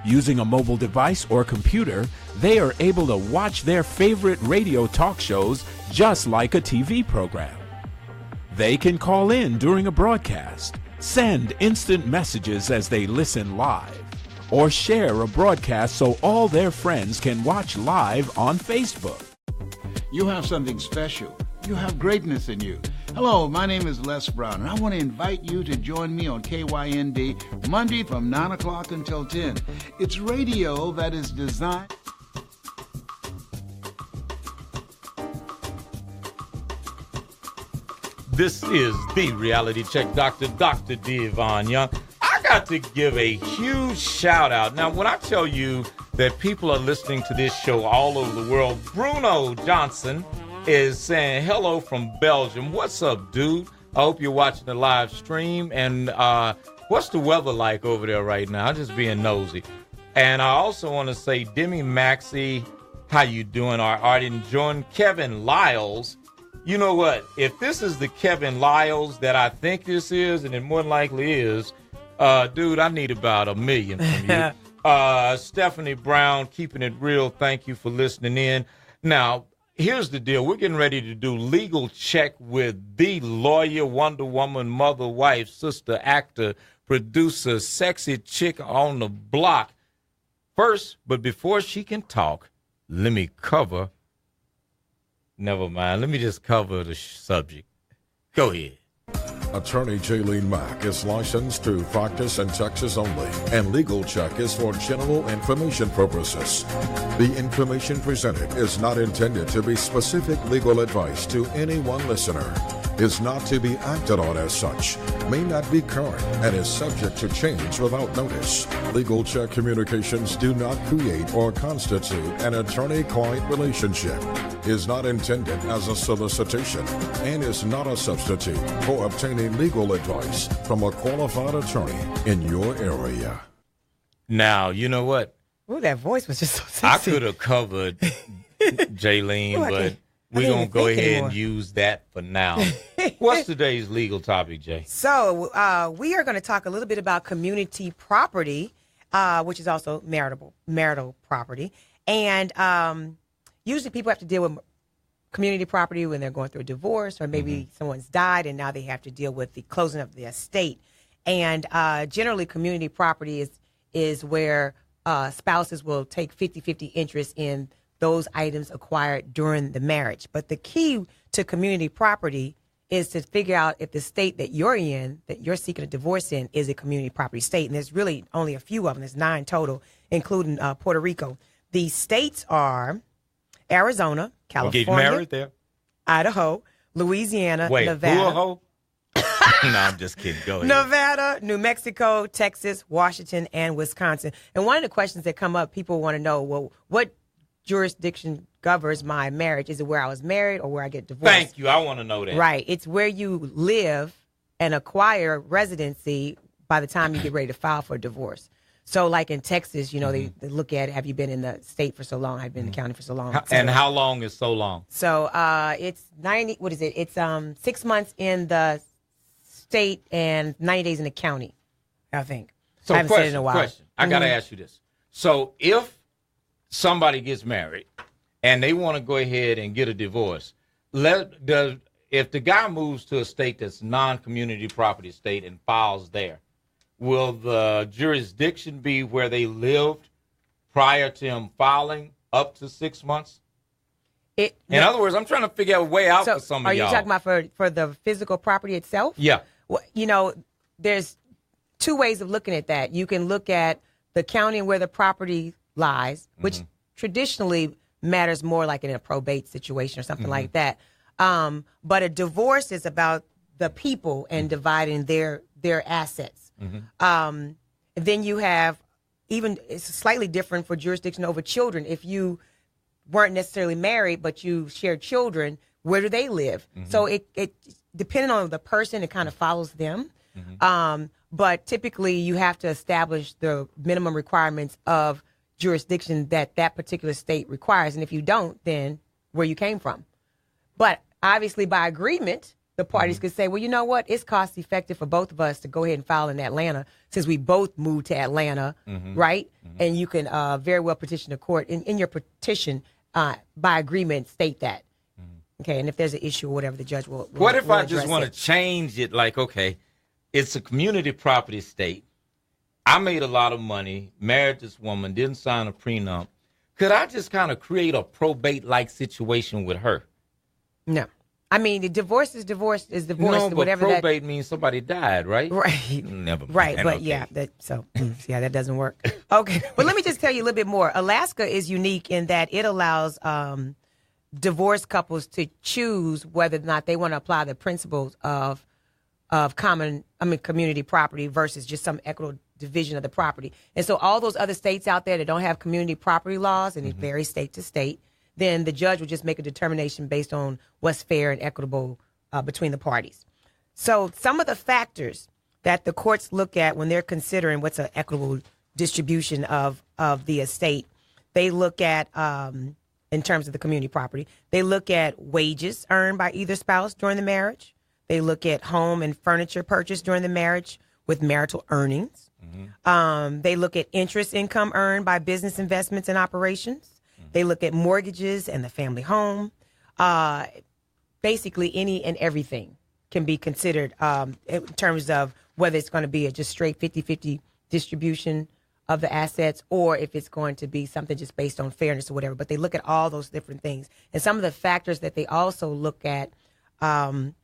Using a mobile device or computer, they are able to watch their favorite radio talk shows just like a TV program. They can call in during a broadcast, send instant messages as they listen live, or share a broadcast so all their friends can watch live on Facebook. You have something special. You have greatness in you. Hello, my name is Les Brown, and I want to invite you to join me on KYND Monday from 9 o'clock until 10. It's radio that is designed... This is the Reality Check Doctor, Dr. D. Yvonne Young. I got to give a huge shout out. Now, when I tell you that people are listening to this show all over the world, Bruno Johnson is saying hello from Belgium. What's up, dude? I hope you're watching the live stream. And what's the weather like over there right now? I'm just being nosy. And I also want to say, Demi Maxey, how you doing? Arden John, Kevin Lyles. You know what? If this is the Kevin Lyles that I think this is, and it more than likely is, dude, I need about $1 million from you. Stephanie Brown, keeping it real. Thank you for listening in. Now, here's the deal. We're getting ready to do Legal Check with the lawyer, Wonder Woman, mother, wife, sister, actor, producer, sexy chick on the block. First, but before she can talk, let me cover. Never mind. Let me just cover the subject. Go ahead. Attorney Jaylene Mack is licensed to practice in Texas only, and Legal Check is for general information purposes. The information presented is not intended to be specific legal advice to any one listener, is not to be acted on as such, may not be current, and is subject to change without notice. Legal Check communications do not create or constitute an attorney-client relationship, is not intended as a solicitation, and is not a substitute for obtaining legal advice from a qualified attorney in your area. Now, you know what? Ooh, that voice was just so sexy. I could have covered Jaylene, but we're going to go ahead and use that for now. What's today's legal topic, Jay? So we are going to talk a little bit about community property, which is also marital property. And usually people have to deal with community property when they're going through a divorce, or maybe someone's died and now they have to deal with the closing of the estate. And generally community property is where spouses will take 50-50 interest in those items acquired during the marriage. But the key to community property is to figure out if the state that you're in, that you're seeking a divorce in, is a community property state. And there's really only a few of them. There's 9 total, including Puerto Rico. The states are Arizona, California, get married there. Idaho, Louisiana, Wait, Nevada. No, I'm just kidding. Go ahead. Nevada, New Mexico, Texas, Washington, and Wisconsin. And one of the questions that come up, people want to know, well, what jurisdiction governs my marriage? Is it where I was married or where I get divorced? Thank you. I want to know that. Right. It's where you live and acquire residency by the time you get ready to file for a divorce. So like in Texas, you know, they look at, have you been in the state for so long? Have you been in the county for so long? And how long is so long? So it's 90, what is it? It's 6 months in the state and 90 days in the county, I think. So I haven't said it in a while. Question. I got to ask you this. So if somebody gets married and they want to go ahead and get a divorce, if the guy moves to a state that's non-community property state and files there, will the jurisdiction be where they lived prior to him filing up to 6 months? In other words, I'm trying to figure out a way out for some of y'all. Are you talking about for the physical property itself? Yeah. Well, you know, there's 2 ways of looking at that. You can look at the county where the property lies, which traditionally matters more like in a probate situation or something like that. But a divorce is about the people and dividing their assets. Then you have, even it's slightly different for jurisdiction over children. If you weren't necessarily married, but you shared children, where do they live? So it depending on the person, it kind of follows them. But typically you have to establish the minimum requirements of jurisdiction that particular state requires. And if you don't, then where you came from. But obviously by agreement, the parties could say, well, you know what? It's cost effective for both of us to go ahead and file in Atlanta since we both moved to Atlanta, right? And you can very well petition the court in your petition by agreement, state that. Okay, and if there's an issue or whatever, the judge will What if I address just want to change it like, okay, it's a community property state. I made a lot of money, married this woman, didn't sign a prenup. Could I just kind of create a probate-like situation with her? No. I mean, the divorce is divorce. No, but probate means somebody died, right? Right. Never mind. Right, but okay. yeah, that doesn't work. Okay, but let me just tell you a little bit more. Alaska is unique in that it allows divorced couples to choose whether or not they want to apply the principles of community property versus just some equitable division of the property. And so all those other states out there that don't have community property laws, and it varies state to state, then the judge will just make a determination based on what's fair and equitable between the parties. So some of the factors that the courts look at when they're considering what's an equitable distribution of the estate, they look at, in terms of the community property, they look at wages earned by either spouse during the marriage. They look at home and furniture purchased during the marriage with marital earnings. They look at interest income earned by business investments and operations. They look at mortgages and the family home. basically any and everything can be considered in terms of whether it's going to be a just straight 50-50 distribution of the assets, or if it's going to be something just based on fairness or whatever. But they look at all those different things. And some of the factors that they also look at in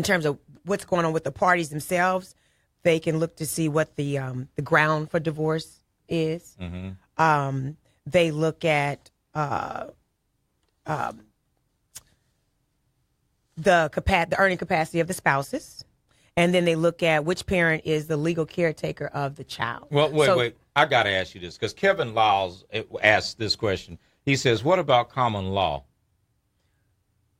terms of what's going on with the parties themselves, they can look to see what the ground for divorce is. Mm-hmm. They look at the earning capacity of the spouses. And then they look at which parent is the legal caretaker of the child. Well, wait. I got to ask you this, because Kevin Laws asked this question. He says, what about common law?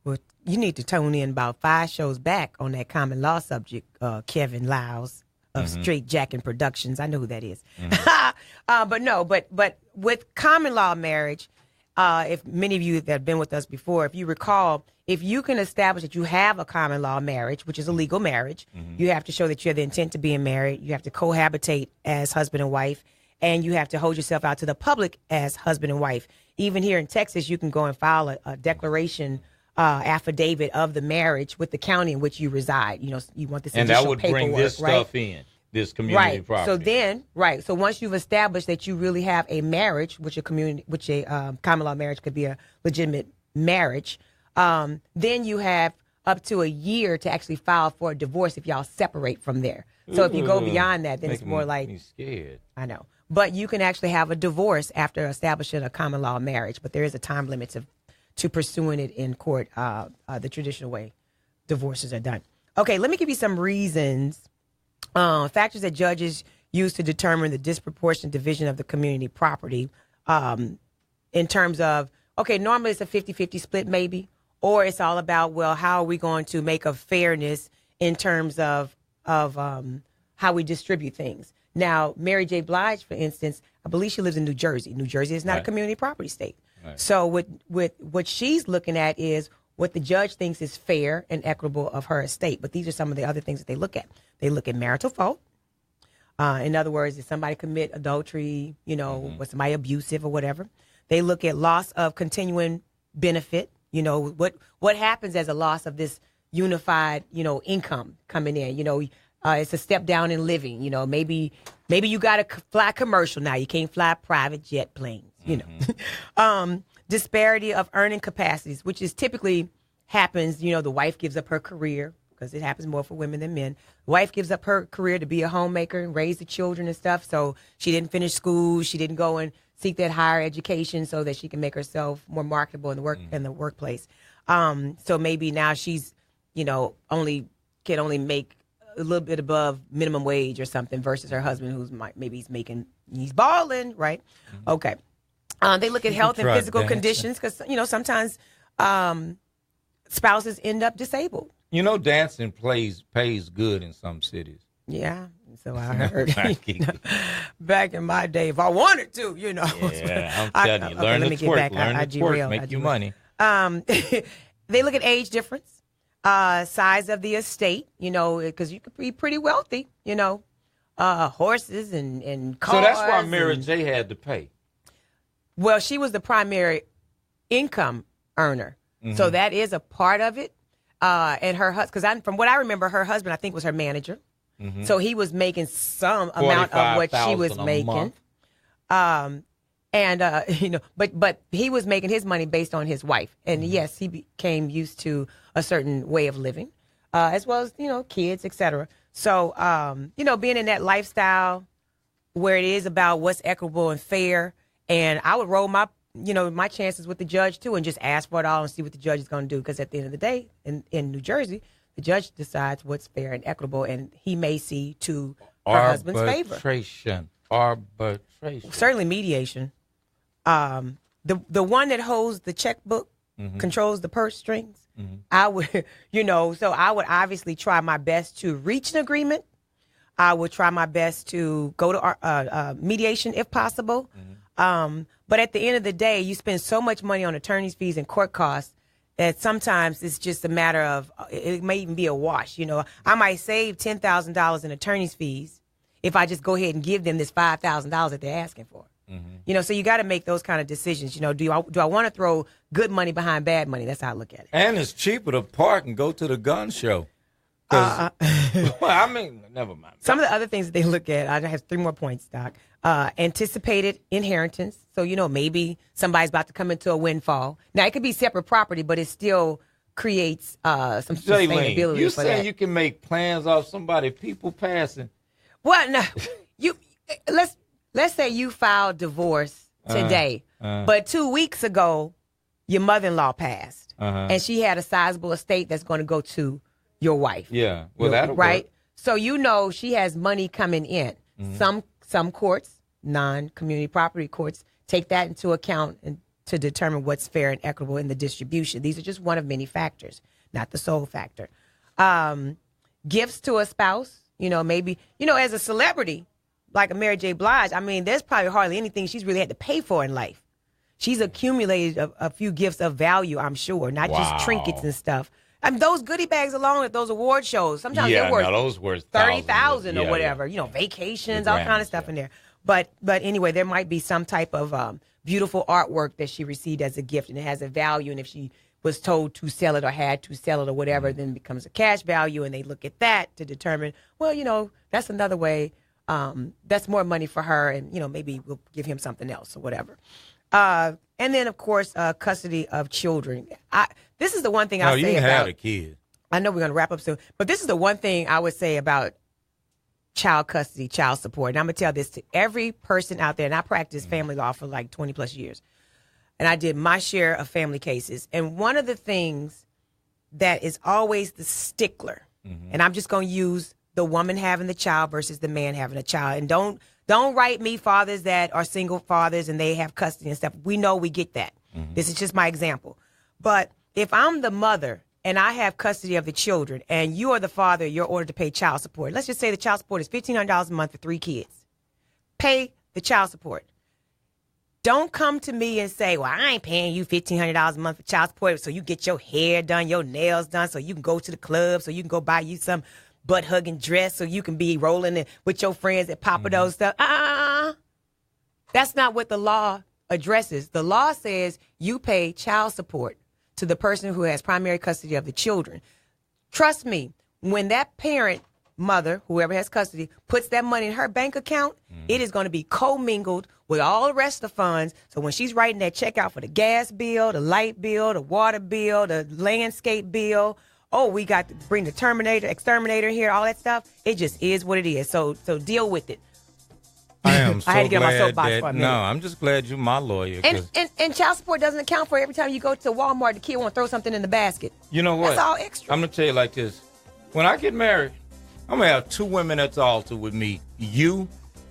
Well, you need to tune in about 5 shows back on that common law subject, Kevin Laws of Straight Jackin' Productions. I know who that is. Mm-hmm. But with common law marriage, if many of you that have been with us before, if you recall, if you can establish that you have a common law marriage, which is a legal marriage, you have to show that you have the intent to being married. You have to cohabitate as husband and wife, and you have to hold yourself out to the public as husband and wife. Even here in Texas, you can go and file a declaration affidavit of the marriage with the county in which you reside. You know, you want this and additional that would paperwork, bring this stuff in. This community property. So once you've established that you really have a marriage, which a common law marriage could be a legitimate marriage, then you have up to a year to actually file for a divorce if y'all separate from there. So if you go beyond that, then it's more like scared. I know, but you can actually have a divorce after establishing a common law marriage. But there is a time limit to pursuing it in court. The traditional way divorces are done. Okay, let me give you some reasons. Factors that judges use to determine the disproportionate division of the community property in terms of, okay, normally it's a 50-50 split maybe, or it's all about, well, how are we going to make a fairness in terms of how we distribute things. Now, Mary J. Blige, for instance, I believe she lives in New Jersey. New Jersey is not a community property state. Right. So with what she's looking at is what the judge thinks is fair and equitable of her estate. But these are some of the other things that they look at. They look at marital fault. In other words, did somebody commit adultery, was somebody abusive or whatever? They look at loss of continuing benefit. What happens as a loss of this unified, income coming in. It's a step down in living. Maybe you got to fly commercial now. You can't fly private jet planes. Disparity of earning capacities, which is typically happens. The wife gives up her career, because it happens more for women than men. The wife gives up her career to be a homemaker and raise the children and stuff. So she didn't finish school. She didn't go and seek that higher education so that she can make herself more marketable in the workplace. So maybe now she's, can only make a little bit above minimum wage or something versus her husband who's he's balling, right? Mm-hmm. Okay. They look at health and physical conditions because, sometimes spouses end up disabled. Dancing pays good in some cities. Yeah, so I heard. Back in my day, if I wanted to, Yeah, I'm telling you, learn to twerk, make you money. They look at age difference, size of the estate, because you could be pretty wealthy, horses and cars. So that's why Mary J. had to pay. Well, she was the primary income earner. Mm-hmm. So that is a part of it. And her husband, because from what I remember, her husband, I think, was her manager. Mm-hmm. So he was making some amount of what she was making. But he was making his money based on his wife. And yes, he became used to a certain way of living, as well as, kids, etc. So, being in that lifestyle where it is about what's equitable and fair. And I would roll my chances with the judge, too, and just ask for it all and see what the judge is going to do. Because at the end of the day, in New Jersey, the judge decides what's fair and equitable, and he may see to her husband's favor. Arbitration. Certainly mediation. The one that holds the checkbook, controls the purse strings. Mm-hmm. I would, so I would obviously try my best to reach an agreement. I would try my best to go to mediation if possible. Mm-hmm. But at the end of the day, you spend so much money on attorney's fees and court costs that sometimes it's just a matter of, it may even be a wash. I might save $10,000 in attorney's fees if I just go ahead and give them this $5,000 that they're asking for. You know, so you got to make those kind of decisions. You know, do I want to throw good money behind bad money? That's how I look at it. And it's cheaper to park and go to the gun show. Well, I mean, never mind. Some of the other things that they look at, I have 3 more points, Doc. Anticipated inheritance. So, you know, maybe somebody's about to come into a windfall. Now, it could be separate property, but it still creates some sustainability. You for saying that. you can make plans off somebody, people passing? Well, no. Let's say you filed divorce today, but 2 weeks ago, your mother-in-law passed, and she had a sizable estate that's going to go to your wife. Yeah, well, that'll right. work. So you know she has money coming in. Some courts, non-community property courts, take that into account and to determine what's fair and equitable in the distribution. These are just one of many factors, not the sole factor. Gifts to a spouse. You know, maybe as a celebrity. Like a Mary J. Blige, I mean, there's probably hardly anything she's really had to pay for in life. She's accumulated a few gifts of value, I'm sure, not just trinkets and stuff. I mean, those goodie bags along at those award shows, sometimes they're worth those worth $30,000 or whatever. You know, vacations, all kind of stuff in there. But anyway, there might be some type of beautiful artwork that she received as a gift, and it has a value. And if she was told to sell it or had to sell it or whatever, then it becomes a cash value, and they look at that to determine, well, you know, that's another way. That's more money for her, and maybe we'll give him something else or whatever. And then, of course, custody of children. This is the one thing I say you can about. have a kid. I know we're going to wrap up soon, but this is the one thing I would say about child custody, child support. And I'm going to tell this to every person out there. And I practiced family law for like 20 plus years, and I did my share of family cases. And one of the things that is always the stickler, and I'm just going to use the woman having the child versus the man having a child. And don't write me fathers that are single fathers and they have custody and stuff. We know, we get that. This is just my example. But if I'm the mother and I have custody of the children and you are the father, you're ordered to pay child support. Let's just say the child support is $1,500 a month for 3 kids. Pay the child support. Don't come to me and say, well, I ain't paying you $1,500 a month for child support so you get your hair done, your nails done, so you can go to the club, so you can go buy you some butt-hugging dress so you can be rolling with your friends at Papa Do's stuff. That's not what the law addresses. The law says you pay child support to the person who has primary custody of the children. Trust me, when that parent, mother, whoever has custody, puts that money in her bank account, it is going to be commingled with all the rest of the funds. So when she's writing that check out for the gas bill, the light bill, the water bill, the landscape bill, we got to bring the exterminator here, all that stuff. It just is what it is. So deal with it. I am so I had to get glad my soapbox for a minute. No, I'm just glad you're my lawyer. And child support doesn't account for every time you go to Walmart, the kid want to throw something in the basket. You know what? That's all extra. I'm going to tell you like this. When I get married, I'm going to have 2 women at the altar with me. You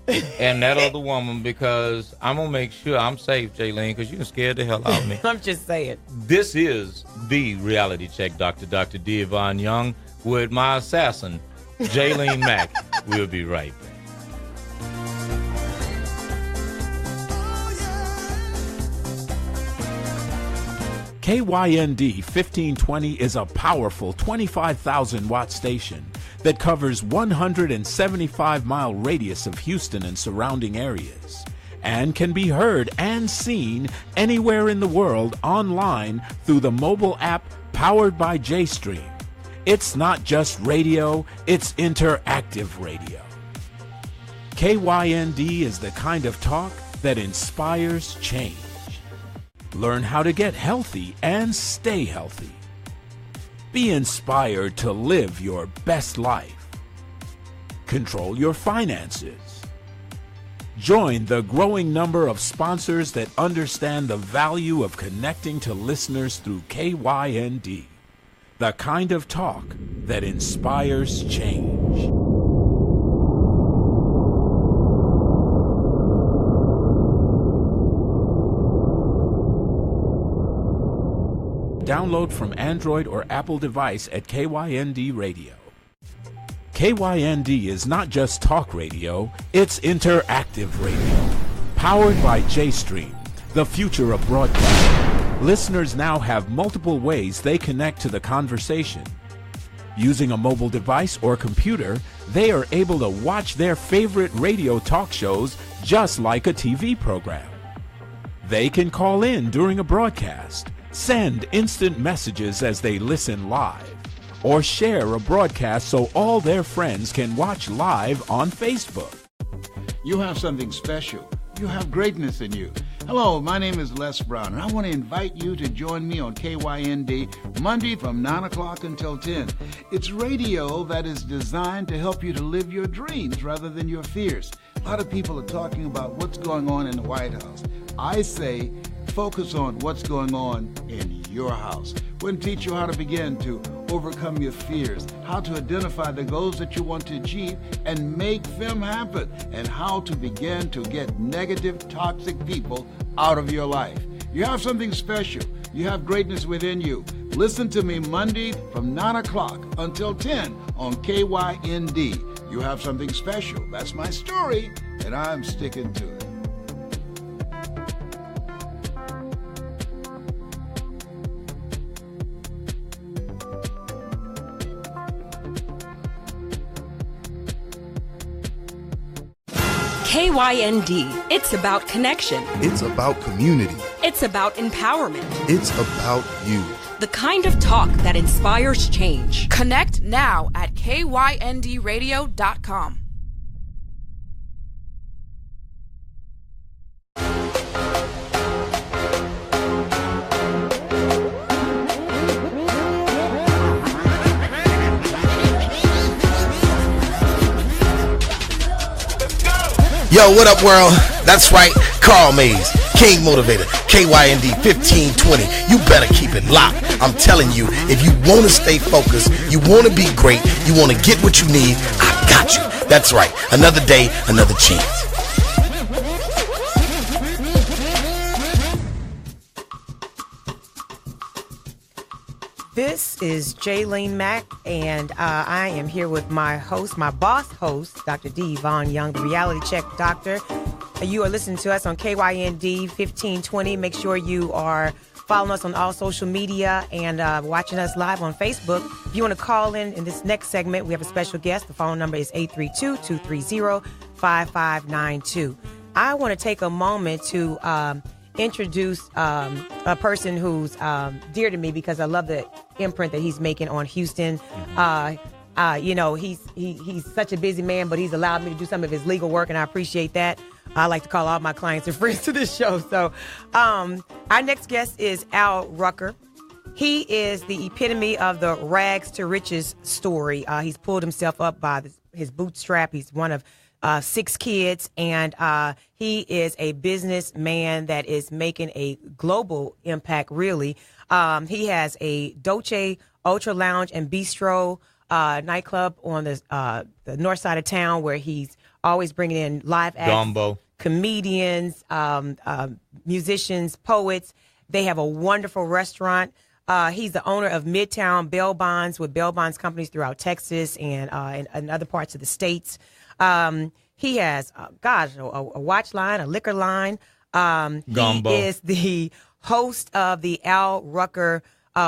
and that other woman, because I'm going to make sure I'm safe, Jaylene, because you can scare the hell out of me. I'm just saying. This is the Reality Check Doctor, Dr. D. Yvonne Young, with my assassin, Jaylene Mack. We'll be right back. KYND 1520 is a powerful 25,000-watt station that covers 175-mile radius of Houston and surrounding areas, and can be heard and seen anywhere in the world online through the mobile app powered by JStream. It's not just radio, it's interactive radio. KYND is the kind of talk that inspires change. Learn how to get healthy and stay healthy. Be inspired to live your best life. Control your finances. Join the growing number of sponsors that understand the value of connecting to listeners through KYND, the kind of talk that inspires change. Download from Android or Apple device at KYND Radio. KYND is not just talk radio, it's interactive radio. Powered by JStream, the future of broadcasting. Listeners now have multiple ways they connect to the conversation. Using a mobile device or computer, they are able to watch their favorite radio talk shows just like a TV program. They can call in during a broadcast, send instant messages as they listen live, or share a broadcast so all their friends can watch live on Facebook. You have something special. You have greatness in you. Hello, my name is Les Brown, and I want to invite you to join me on KYND Monday from 9 o'clock until 10. It's radio that is designed to help you to live your dreams rather than your fears. A lot of people are talking about what's going on in the White House. I say focus on what's going on in your house. We're going to teach you how to begin to overcome your fears, how to identify the goals that you want to achieve and make them happen, and how to begin to get negative, toxic people out of your life. You have something special. You have greatness within you. Listen to me Monday from 9 o'clock until 10 on KYND. You have something special. That's my story, and I'm sticking to it. KYND. It's about connection. It's about community. It's about empowerment. It's about you. The kind of talk that inspires change. Connect now at kyndradio.com. Yo, what up, world? That's right, Carl Mays, King Motivator, KYND 1520. You better keep it locked. I'm telling you, if you want to stay focused, you want to be great, you want to get what you need, I got you. That's right, another day, another chance. This is Jaylene Mack, and I am here with my host, my boss host, Dr. D. Von Young, the Reality Check Doctor. You are listening to us on KYND 1520. Make sure you are following us on all social media and watching us live on Facebook. If you want to call in this next segment, we have a special guest. The phone number is 832-230-5592. I want to take a moment to introduce a person who's dear to me because I love the imprint that he's making on Houston. You know, he's such a busy man, but he's allowed me to do some of his legal work, and I appreciate that. I like to call all my clients and friends to this show. So our next guest is Al Rucker. He is the epitome of the rags to riches story. He's pulled himself up by his bootstrap. He's one of 6 kids, and he is a businessman that is making a global impact, really. He has a Dolce Ultra Lounge and Bistro nightclub on the north side of town where he's always bringing in live acts, Gumbo, comedians, musicians, poets. They have a wonderful restaurant. He's the owner of Midtown Bail Bonds with bail bonds companies throughout Texas and other parts of the states. He has, a watch line, a liquor line. Gumbo. He is the host of the Al Rucker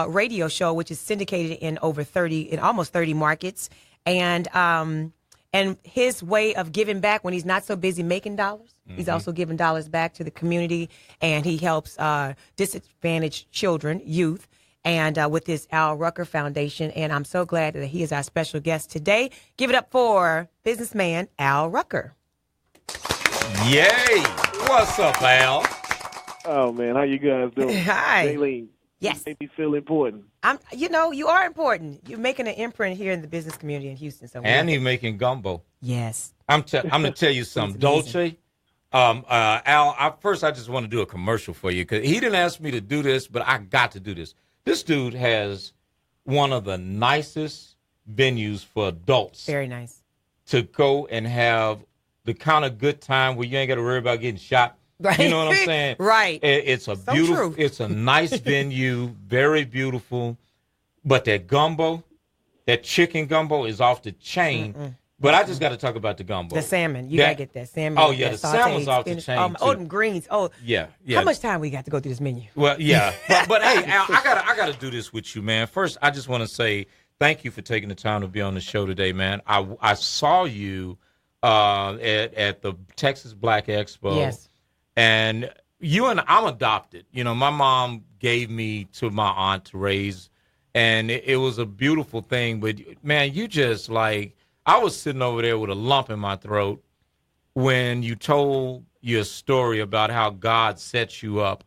radio show, which is syndicated in almost 30 markets. And his way of giving back when he's not so busy making dollars, he's also giving dollars back to the community, and he helps disadvantaged children, youth, and with his Al Rucker Foundation. And I'm so glad that he is our special guest today. Give it up for businessman Al Rucker. Yay! What's up, Al? Oh, man, how you guys doing? Hi. Jaylene, yes. You make me feel important. You are important. You're making an imprint here in the business community in Houston. So And he's making gumbo. Yes. I'm going to tell you something. Dolce, Al, I just want to do a commercial for you because he didn't ask me to do this, but I got to do this. This dude has one of the nicest venues for adults. Very nice. To go and have the kind of good time where you ain't got to worry about getting shot. Right. You know what I'm saying? Right. It's a So beautiful, true. it's a nice venue, very beautiful. But that gumbo, that chicken gumbo is off the chain. But I just got to talk about the gumbo. The salmon. You got to get that salmon. Oh, yeah, that the sauteed salmon's off the spinach. chain, Oh, too. them greens. Oh, Yeah. How much time we got to go through this menu? Well, yeah. but hey, Al, I gotta do this with you, man. First, I just want to say thank you for taking the time to be on the show today, man. I saw you at the Texas Black Expo. Yes. And I'm adopted. You know, my mom gave me to my aunt to raise, and it was a beautiful thing. But, man, you just like, I was sitting over there with a lump in my throat when you told your story about how God set you up.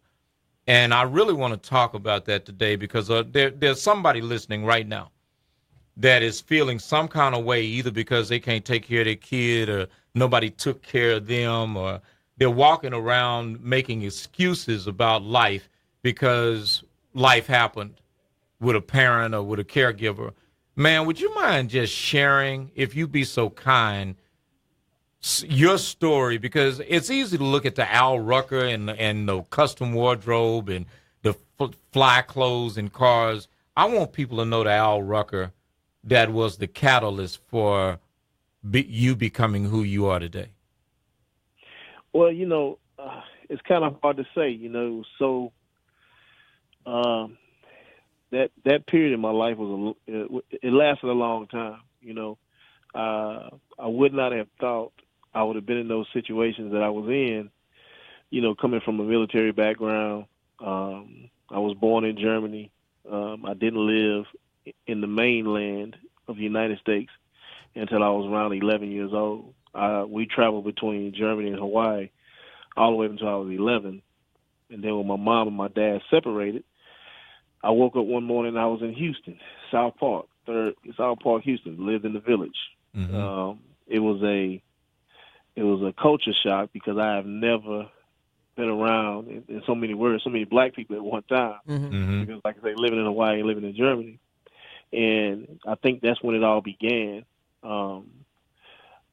And I really want to talk about that today because there's somebody listening right now that is feeling some kind of way, either because they can't take care of their kid or nobody took care of them, or they're walking around making excuses about life because life happened with a parent or with a caregiver. Man, would you mind just sharing, if you be so kind, your story? Because it's easy to look at the Al Rucker and the custom wardrobe and the fly clothes and cars. I want people to know the Al Rucker that was the catalyst for you becoming who you are today. Well, it's kind of hard to say, So that period in my life it lasted a long time. I would not have thought I would have been in those situations that I was in. Coming from a military background, I was born in Germany. I didn't live in the mainland of the United States until I was around 11 years old. We traveled between Germany and Hawaii all the way until I was 11. And then when my mom and my dad separated, I woke up one morning and I was in Houston, South Park, Houston, lived in the village. Mm-hmm. It was a culture shock because I have never been around, in so many words, so many black people at one time. Mm-hmm. Because, like I say, living in Hawaii and living in Germany. And I think that's when it all began.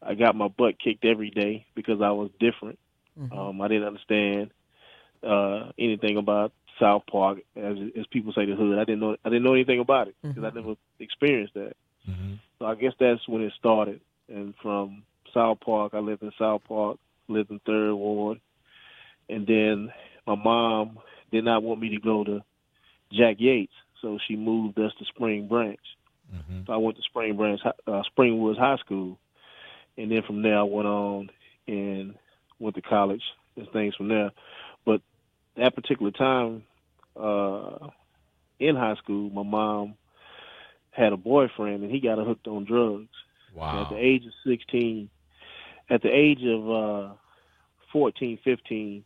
I got my butt kicked every day because I was different. Mm-hmm. I didn't understand anything about South Park, as people say, the hood. I didn't know anything about it because I never experienced that. Mm-hmm. So I guess that's when it started. And from South Park, I lived in South Park, lived in 3rd Ward. And then my mom did not want me to go to Jack Yates, so she moved us to Spring Branch. Mm-hmm. So I went to Springwoods High School. And then from there I went on and went to college and things from there. But that particular time in high school, my mom had a boyfriend, and he got her hooked on drugs. Wow. And at the age of 16, at the age of 14, 15,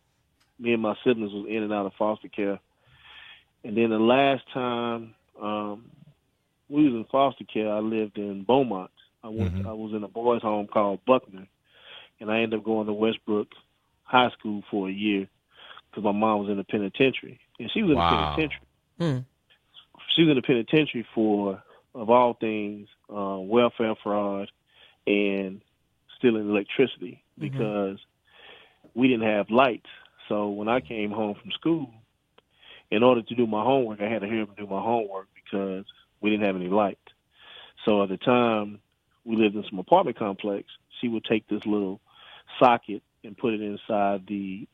me and my siblings was in and out of foster care. And then the last time we was in foster care, I lived in Beaumont. I was in a boys' home called Buckner, and I ended up going to Westbrook High School for a year because my mom was in the penitentiary. And she was in the penitentiary. Mm. She was in the penitentiary for, of all things, welfare fraud and stealing electricity because we didn't have lights. So when I came home from school, in order to do my homework, I had to hurry up and do my homework because we didn't have any lights. So at the time, we lived in some apartment complex. She would take this little socket and put it in the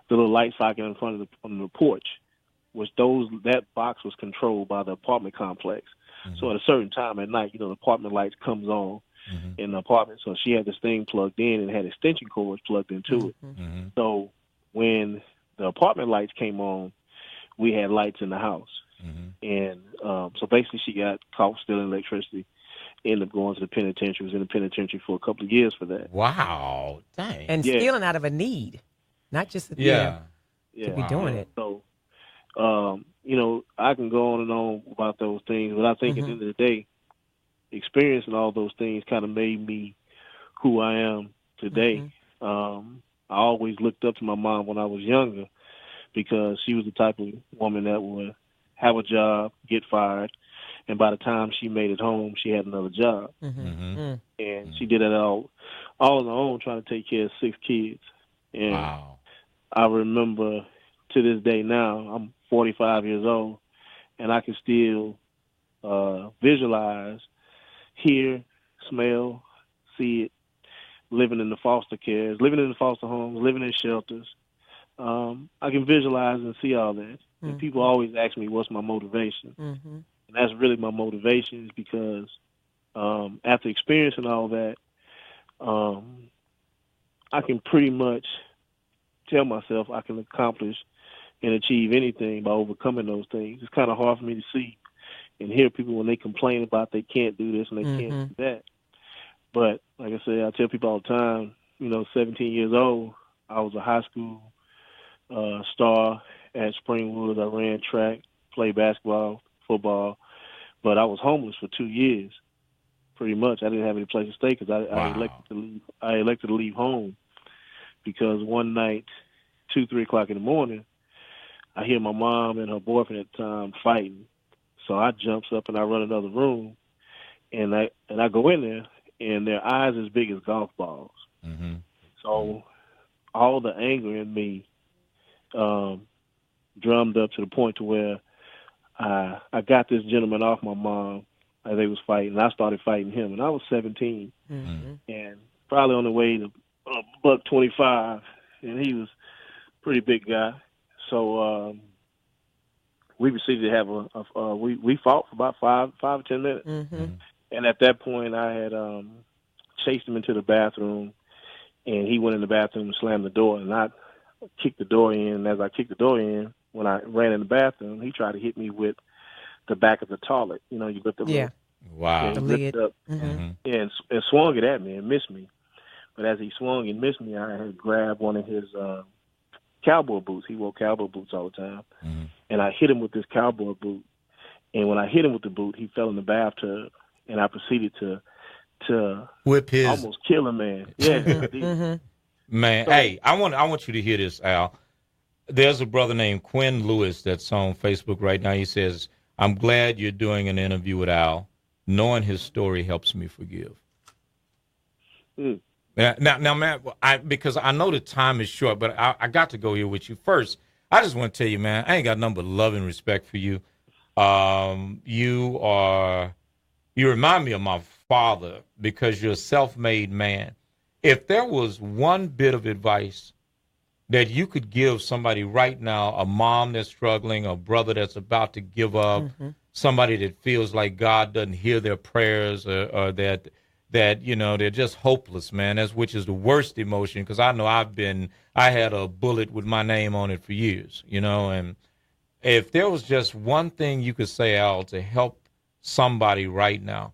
little light socket in front of the porch, which that box was controlled by the apartment complex. Mm-hmm. So at a certain time at night, the apartment lights comes on in the apartment. So she had this thing plugged in and had extension cords plugged into it. Mm-hmm. So when the apartment lights came on, we had lights in the house. Mm-hmm. And so basically she got caught stealing electricity, ended up going to the penitentiary, was in the penitentiary for a couple of years for that. Wow. Dang. And stealing out of a need, not just to be doing it. So, I can go on and on about those things, but I think at the end of the day, experiencing all those things kind of made me who I am today. I always looked up to my mom when I was younger because she was the type of woman that would have a job, get fired, and by the time she made it home, she had another job. And she did it all on her own, trying to take care of 6 kids. And I remember to this day now, I'm 45 years old, and I can still visualize, hear, smell, see it, living in the foster cares, living in the foster homes, living in shelters. I can visualize and see all that. And people always ask me what's my motivation. And that's really my motivation, is because after experiencing all that, I can pretty much tell myself I can accomplish and achieve anything by overcoming those things. It's kind of hard for me to see and hear people when they complain about they can't do this and they can't do that. But like I said, I tell people all the time, 17 years old, I was a high school star at Springwood. I ran track, played basketball, football, but I was homeless for 2 years. Pretty much, I didn't have any place to stay because I elected to leave. I elected to leave home because one night, 2-3 o'clock in the morning, I hear my mom and her boyfriend at the time fighting. So I jumps up and I run another room, and I go in there, and their eyes as big as golf balls. Mm-hmm. So all the anger in me drummed up to the point to where I got this gentleman off my mom as they was fighting, and I started fighting him. And I was 17 and probably on the way to $125, and he was a pretty big guy. So we proceeded to have we fought for about 5 or 10 minutes. And at that point, I had chased him into the bathroom, and he went in the bathroom and slammed the door, and I kicked the door in. And as I kicked the door in, when I ran in the bathroom, he tried to hit me with the back of the toilet. You lift the lid. Wow. The lid. Up and swung it at me and missed me. But as he swung and missed me, I had grabbed one of his cowboy boots. He wore cowboy boots all the time. And I hit him with this cowboy boot. And when I hit him with the boot, he fell in the bathtub. And I proceeded to whip his, almost kill a man. Yeah, man. So, hey, I want you to hear this, Al. There's a brother named Quinn Lewis that's on Facebook right now. He says, "I'm glad you're doing an interview with Al. Knowing his story helps me forgive." Now, man, because I know the time is short, but I got to go here with you first. I just want to tell you, man, I ain't got nothing but love and respect for you. You remind me of my father because you're a self-made man. If there was one bit of advice that you could give somebody right now, a mom that's struggling, a brother that's about to give up, somebody that feels like God doesn't hear their prayers, or that they're just hopeless, man, which is the worst emotion, because I know I had a bullet with my name on it for years, and if there was just one thing you could say, Al, to help somebody right now,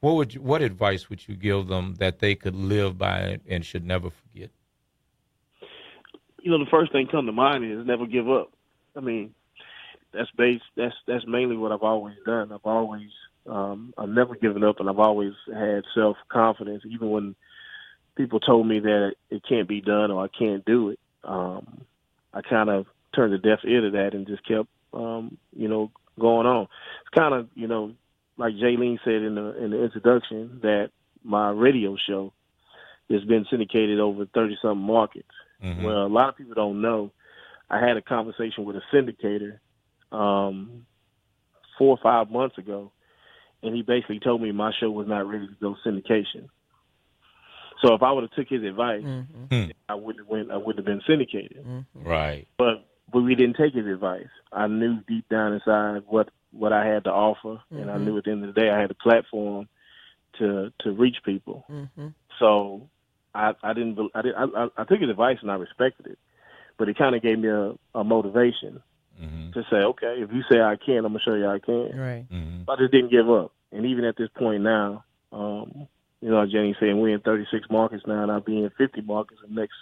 what advice would you give them that they could live by and should never forget? The first thing come to mind is never give up. I mean, that's mainly what I've always done. I've never given up, and I've always had self-confidence, even when people told me that it can't be done or I can't do it. I kind of turned a deaf ear to that and just kept, going on. It's kind of, like Jaylene said in the introduction, that my radio show has been syndicated over 30-something markets. Well, a lot of people don't know. I had a conversation with a syndicator 4 or 5 months ago, and he basically told me my show was not ready to go syndication. So if I would have took his advice, I wouldn't have been syndicated. Right. But we didn't take his advice. I knew deep down inside what I had to offer, and I knew at the end of the day I had a platform to reach people. So I took his advice and I respected it, but it kind of gave me a motivation to say, okay, if you say I can, I'm gonna show you I can. Right. I just didn't give up, and even at this point now, Jenny saying we're in 36 markets now, and I'll be in 50 markets in the next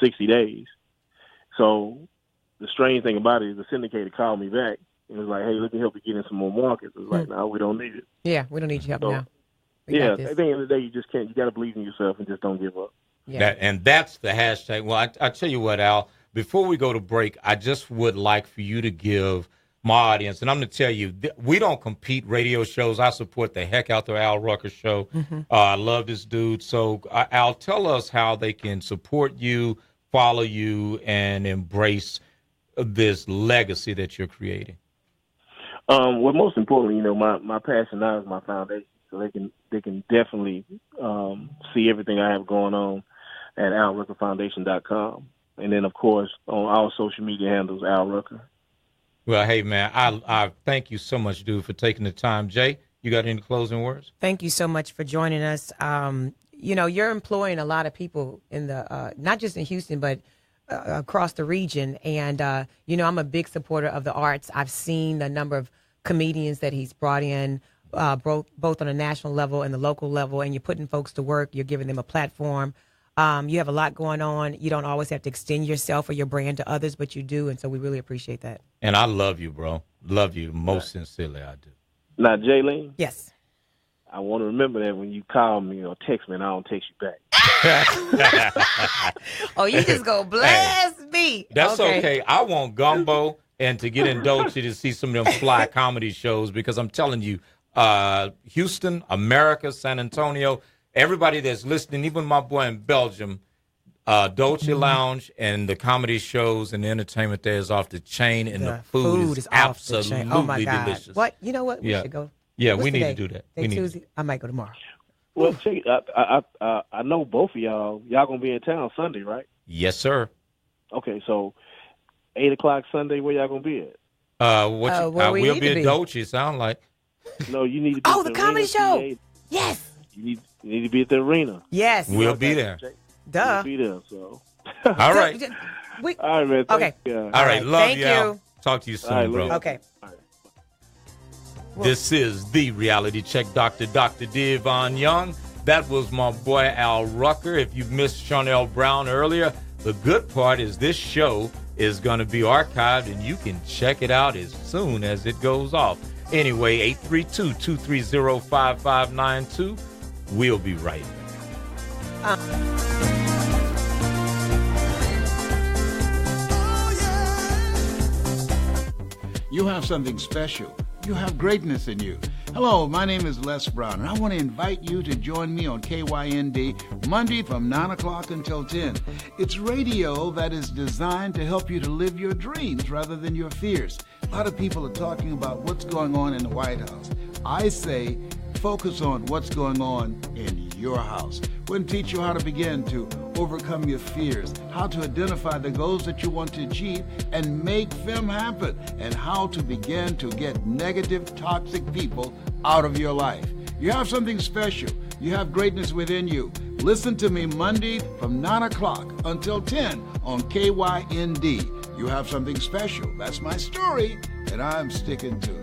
60 days. So the strange thing about it is the syndicator called me back and was like, hey, let me help you get in some more markets. It was like, no, we don't need it. Yeah, we don't need your help now. At the end of the day, you just can't. You got to believe in yourself and just don't give up. Yeah. And that's the hashtag. Well, I tell you what, Al, before we go to break, I just would like for you to give my audience, and I'm going to tell you, we don't compete radio shows. I support the heck out the Al Rucker Show. I love this dude. So, Al, tell us how they can support you, follow you, and embrace this legacy that you're creating. Well, most importantly, my passion now is my foundation. So they can definitely see everything I have going on at alruckerfoundation.com. And then, of course, on all social media handles, Al Rucker. Well, hey, man, I thank you so much, dude, for taking the time. Jay, you got any closing words? Thank you so much for joining us. You're employing a lot of people in the not just in Houston, but across the region. And, I'm a big supporter of the arts. I've seen the number of comedians that he's brought in, both on a national level and the local level, and you're putting folks to work. You're giving them a platform. You have a lot going on. You don't always have to extend yourself or your brand to others, but you do, and so we really appreciate that. And I love you, bro. Love you most sincerely, I do. Now, Jaylene? Yes. I want to remember that when you call me or text me and I don't text you back. Oh, you just go blast me. That's okay. I want gumbo and to get in Dolce to see some of them fly comedy shows because I'm telling you, Houston, America, San Antonio, everybody that's listening, even my boy in Belgium, Dolce Lounge and the comedy shows and the entertainment there is off the chain, and the food is absolutely oh my God. delicious. What? You know what? We should go. Yeah, What's we need today? to do that. Day Tuesday? I might go tomorrow. Well, check, I know both of y'all. Y'all going to be in town Sunday, right? Yes, sir. Okay, so 8 o'clock Sunday, where y'all going to be at? Where we we'll need be to at be. Dolce, sound like. No, you need to be Oh, at the the comedy arena, show. PA. Yes. You need to be at the arena. Yes. We'll be there. Duh. We'll be there, so. All right. All right, man. Okay. You. All right. Love Thank y'all. you. Talk to you soon, All right, bro. Okay. This is the Reality Check Doctor, Dr. Devon Young. That was my boy Al Rucker. If you missed Chanel Brown earlier, the good part is this show is going to be archived and you can check it out as soon as it goes off. Anyway, 832-230-5592. We'll be right back. You have something special. You have greatness in you. Hello, my name is Les Brown, and I want to invite you to join me on KYND Monday from 9 o'clock until 10. It's radio that is designed to help you to live your dreams rather than your fears. A lot of people are talking about what's going on in the White House. I say focus on what's going on in your house. We're going to teach you how to begin to overcome your fears, how to identify the goals that you want to achieve and make them happen, and how to begin to get negative, toxic people out of your life. You have something special. You have greatness within you. Listen to me Monday from 9 o'clock until 10 on KYND. You have something special. That's my story, and I'm sticking to it.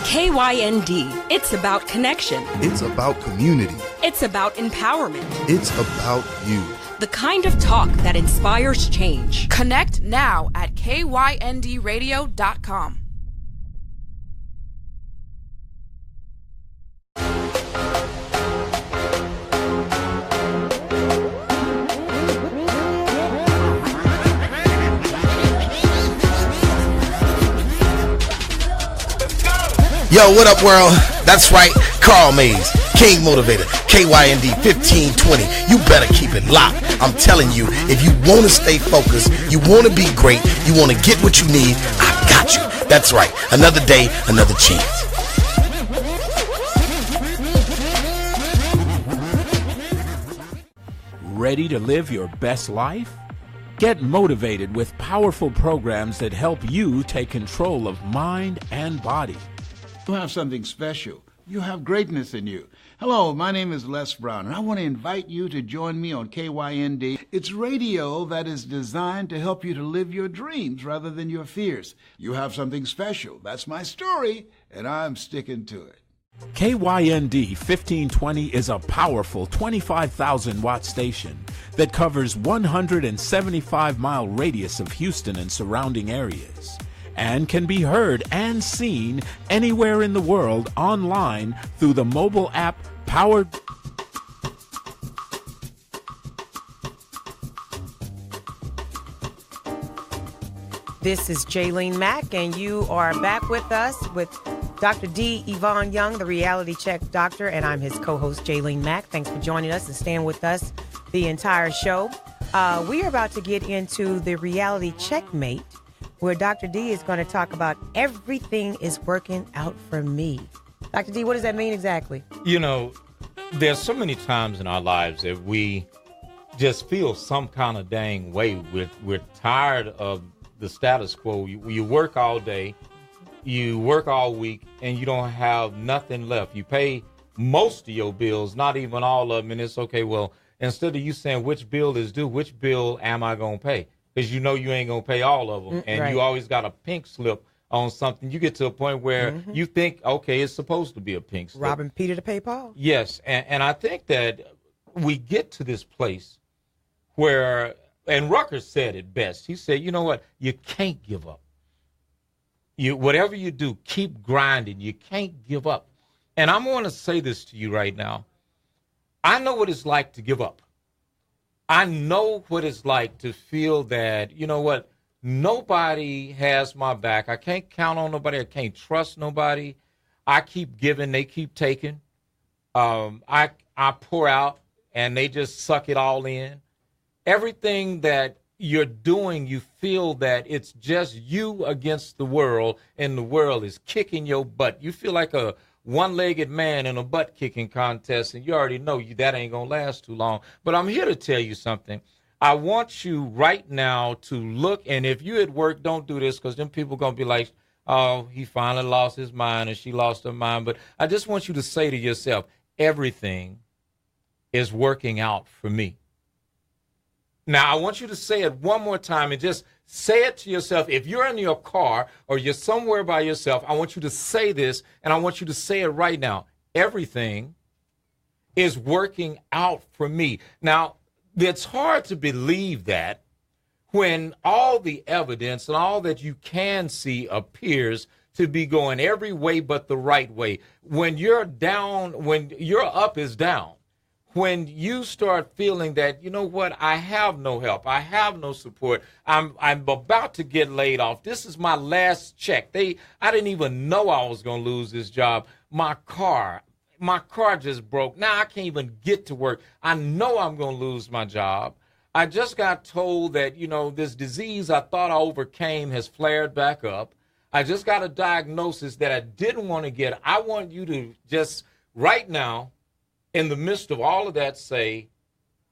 KYND. It's about connection. It's about community. It's about empowerment. It's about you. The kind of talk that inspires change. Connect now at kyndradio.com. Yo, what up, world? That's right, Carl Mays, King Motivator, KYND 1520. You better keep it locked. I'm telling you, if you want to stay focused, you want to be great, you want to get what you need, I got you. That's right, another day, another chance. Ready to live your best life? Get motivated with powerful programs that help you take control of mind and body. You have something special. You have greatness in you. Hello, my name is Les Brown, and I want to invite you to join me on KYND. It's radio that is designed to help you to live your dreams rather than your fears. You have something special. That's my story, and I'm sticking to it. KYND 1520 is a powerful 25,000-watt station that covers 175-mile radius of Houston and surrounding areas, and can be heard and seen anywhere in the world online through the mobile app powered. This is Jaylene Mack, and you are back with us with Dr. D. Yvonne Young, the Reality Check Doctor, and I'm his co-host, Jaylene Mack. Thanks for joining us and staying with us the entire show. We are about to get into the Reality Checkmate, where Dr. D is going to talk about everything is working out for me. Dr. D, what does that mean exactly? You know, there's so many times in our lives that we just feel some kind of dang way. We're tired of the status quo. You work all day, you work all week, and you don't have nothing left. You pay most of your bills, not even all of them, and it's okay. Well, instead of you saying which bill is due, which bill am I going to pay? Because you know you ain't going to pay all of them, and you always got a pink slip on something. You get to a point where you think, okay, it's supposed to be a pink slip. Robbing Peter to pay Paul. Yes, and I think that we get to this place where, and Rutgers said it best. He said, you know what? You can't give up. Whatever you do, keep grinding. You can't give up. And I'm going to say this to you right now. I know what it's like to give up. I know what it's like to feel that, you know what, nobody has my back. I can't count on nobody. I can't trust nobody. I keep giving, they keep taking. I pour out, and they just suck it all in. Everything that you're doing, you feel that it's just you against the world, and the world is kicking your butt. You feel like a one-legged man in a butt-kicking contest, and you already know that ain't going to last too long. But I'm here to tell you something. I want you right now to look, and if you at work, don't do this, because then people are going to be like, oh, he finally lost his mind, and she lost her mind. But I just want you to say to yourself, everything is working out for me. Now, I want you to say it one more time, and just say it to yourself. If you're in your car or you're somewhere by yourself, I want you to say this, and I want you to say it right now. Everything is working out for me. Now, it's hard to believe that when all the evidence and all that you can see appears to be going every way but the right way. When you're down, when your up is down, when you start feeling that, you know what, I have no help, I have no support, I'm about to get laid off, this is my last check. I didn't even know I was going to lose this job. My car just broke. Now I can't even get to work. I know I'm going to lose my job. I just got told that, you know, this disease I thought I overcame has flared back up. I just got a diagnosis that I didn't want to get. I want you to just right now, in the midst of all of that, say,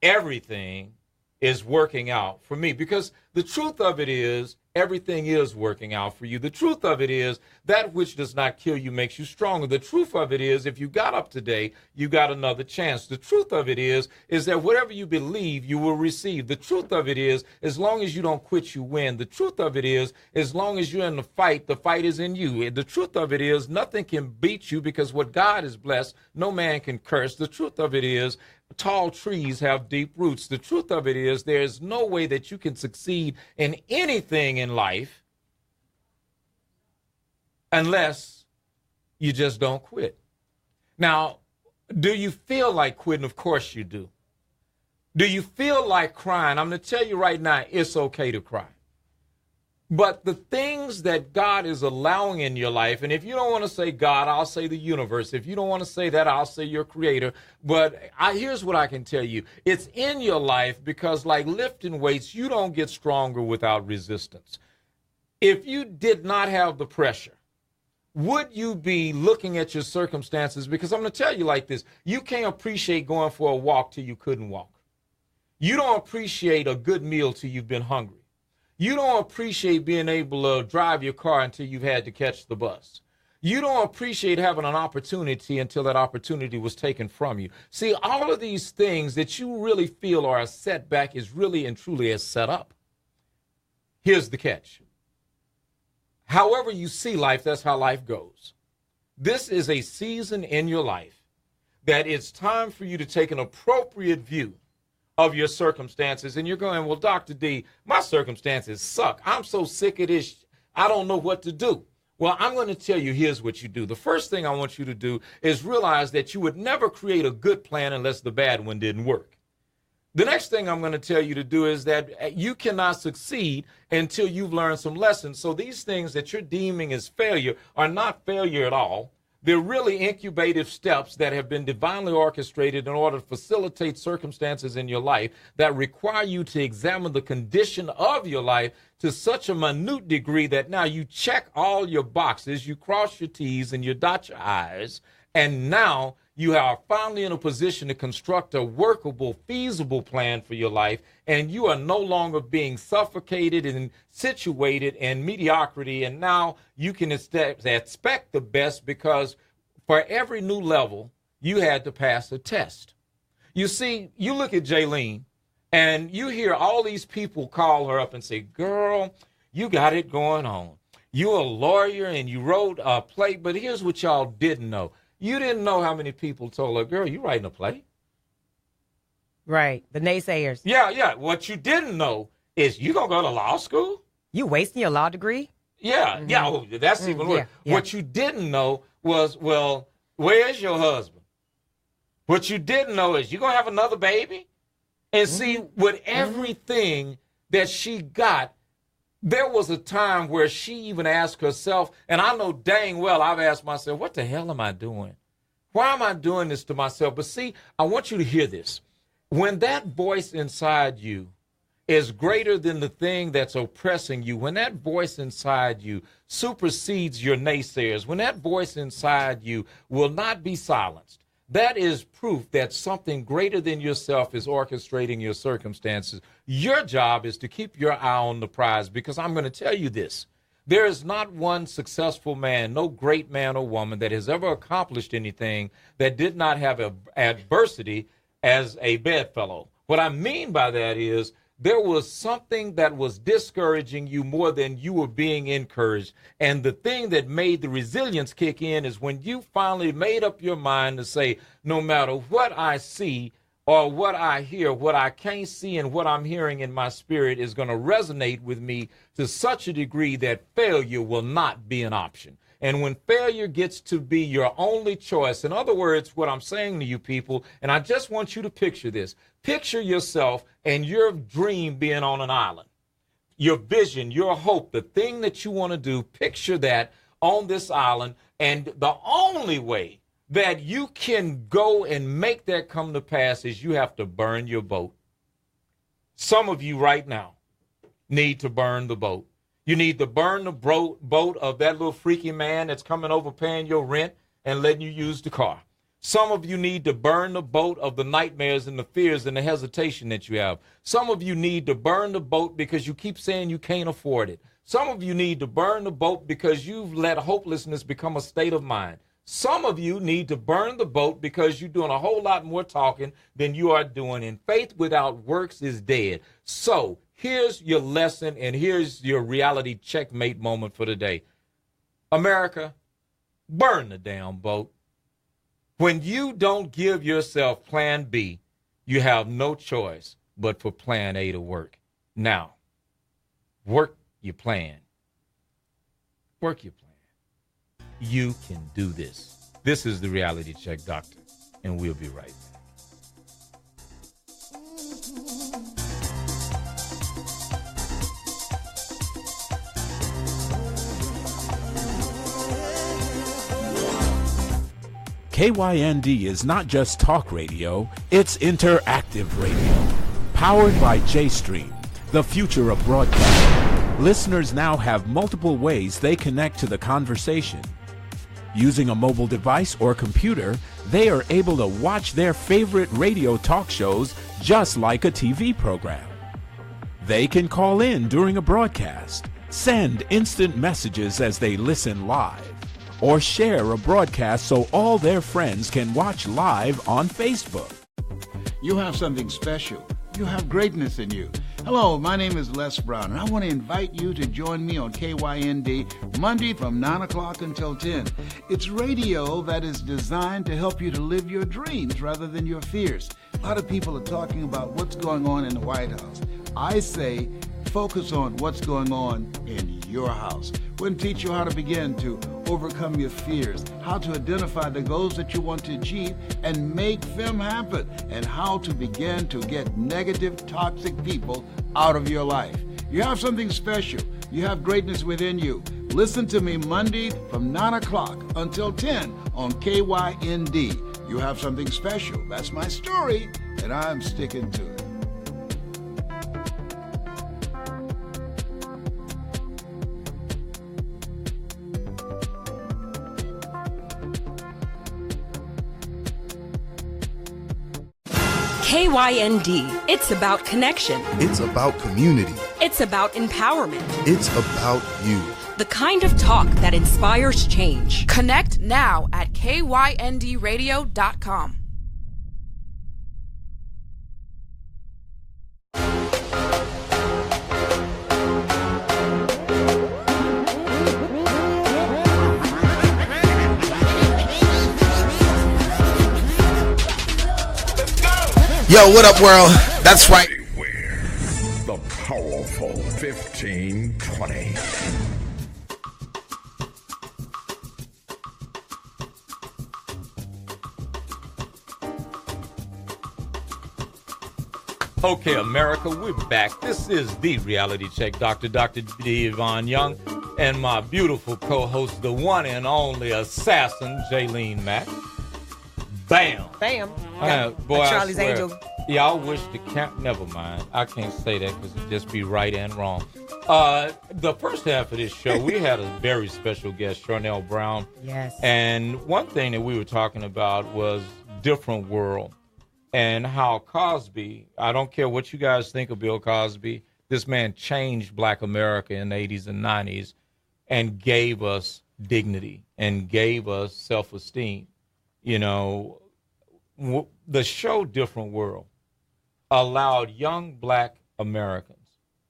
everything is working out for me. Because the truth of it is, everything is working out for you. The truth of it is, that which does not kill you makes you stronger. The truth of it is, if you got up today, you got another chance. The truth of it is that whatever you believe, you will receive. The truth of it is, as long as you don't quit, you win. The truth of it is, as long as you're in the fight is in you. The truth of it is, nothing can beat you, because what God has blessed, no man can curse. The truth of it is, tall trees have deep roots. The truth of it is, there's no way that you can succeed in anything in life unless you just don't quit. Now, do you feel like quitting? Of course you do. Do you feel like crying? I'm going to tell you right now, it's okay to cry. But the things that God is allowing in your life, and if you don't want to say God, I'll say the universe. If you don't want to say that, I'll say your creator. But here's what I can tell you. It's in your life because, like lifting weights, you don't get stronger without resistance. If you did not have the pressure, would you be looking at your circumstances? Because I'm going to tell you like this. You can't appreciate going for a walk till you couldn't walk. You don't appreciate a good meal till you've been hungry. You don't appreciate being able to drive your car until you've had to catch the bus. You don't appreciate having an opportunity until that opportunity was taken from you. See, all of these things that you really feel are a setback is really and truly a setup. Here's the catch. However you see life, that's how life goes. This is a season in your life that it's time for you to take an appropriate view of your circumstances. And you're going, well, Dr. D, my circumstances suck. I'm so sick of this. I don't know what to do. Well, I'm going to tell you, here's what you do. The first thing I want you to do is realize that you would never create a good plan unless the bad one didn't work. The next thing I'm going to tell you to do is that you cannot succeed until you've learned some lessons. So these things that you're deeming as failure are not failure at all. They're really incubative steps that have been divinely orchestrated in order to facilitate circumstances in your life that require you to examine the condition of your life to such a minute degree that now you check all your boxes, you cross your T's and you dot your I's, and now you are finally in a position to construct a workable, feasible plan for your life, and you are no longer being suffocated and situated in mediocrity, and now you can expect the best because for every new level, you had to pass a test. You see, you look at Jaylene, and you hear all these people call her up and say, girl, you got it going on. You're a lawyer, and you wrote a play, but here's what y'all didn't know. You didn't know how many people told her, girl, you writing a play? Right. The naysayers. Yeah. What you didn't know is you going to go to law school? You wasting your law degree? Yeah. Mm-hmm. Yeah. Oh, that's even worse. Yeah. What you didn't know was, well, where's your husband? What you didn't know is you going to have another baby? And see, with everything that she got, there was a time where she even asked herself, and I know dang well I've asked myself, what the hell am I doing? Why am I doing this to myself? But see, I want you to hear this. When that voice inside you is greater than the thing that's oppressing you, when that voice inside you supersedes your naysayers, when that voice inside you will not be silenced, that is proof that something greater than yourself is orchestrating your circumstances. Your job is to keep your eye on the prize, because I'm going to tell you this. There is not one successful man, no great man or woman that has ever accomplished anything that did not have adversity as a bedfellow. What I mean by that is there was something that was discouraging you more than you were being encouraged. And the thing that made the resilience kick in is when you finally made up your mind to say, no matter what I see or what I hear, what I can't see and what I'm hearing in my spirit is going to resonate with me to such a degree that failure will not be an option. And when failure gets to be your only choice, in other words, what I'm saying to you people, and I just want you to picture this. Picture yourself and your dream being on an island. Your vision, your hope, the thing that you want to do, picture that on this island. And the only way that you can go and make that come to pass is you have to burn your boat. Some of you right now need to burn the boat. You need to burn the boat of that little freaky man that's coming over paying your rent and letting you use the car. Some of you need to burn the boat of the nightmares and the fears and the hesitation that you have. Some of you need to burn the boat because you keep saying you can't afford it. Some of you need to burn the boat because you've let hopelessness become a state of mind. Some of you need to burn the boat because you're doing a whole lot more talking than you are doing. And faith without works is dead. So here's your lesson, and here's your reality checkmate moment for today. America, burn the damn boat. When you don't give yourself plan B, you have no choice but for plan A to work. Now, work your plan. Work your plan. You can do this. This is the Reality Check Doctor, and we'll be right back. KYND is not just talk radio, it's interactive radio. Powered by JStream, the future of broadcasting. Listeners now have multiple ways they connect to the conversation. Using a mobile device or computer, they are able to watch their favorite radio talk shows just like a TV program. They can call in during a broadcast, send instant messages as they listen live, or share a broadcast so all their friends can watch live on Facebook. You have something special. You have greatness in you. Hello, my name is Les Brown, and I want to invite you to join me on KYND Monday from 9 o'clock until 10. It's radio that is designed to help you to live your dreams rather than your fears. A lot of people are talking about what's going on in the White House. I say focus on what's going on in your house. We're going to teach you how to begin to overcome your fears, how to identify the goals that you want to achieve and make them happen, and how to begin to get negative, toxic people out of your life. You have something special. You have greatness within you. Listen to me Monday from 9 o'clock until 10 on KYND. You have something special. That's my story, and I'm sticking to it. KYND. It's about connection. It's about community. It's about empowerment. It's about you. The kind of talk that inspires change. Connect now at kyndradio.com. Yo, what up, world? That's right. The powerful 1520. Okay, America, we're back. This is the Reality Check Doctor, Dr. Devon Young, and my beautiful co-host, the one and only assassin, Jaylene Mack. Bam. Bam. Boy, Charlie's Angel. Yeah, I wish the camp. Never mind. I can't say that because it'd just be right and wrong. The first half of this show, we had a very special guest, Charnel Brown. Yes. And one thing that we were talking about was different world and how Cosby, I don't care what you guys think of Bill Cosby, this man changed Black America in the 80s and 90s and gave us dignity and gave us self-esteem. You know, the show Different World allowed young Black Americans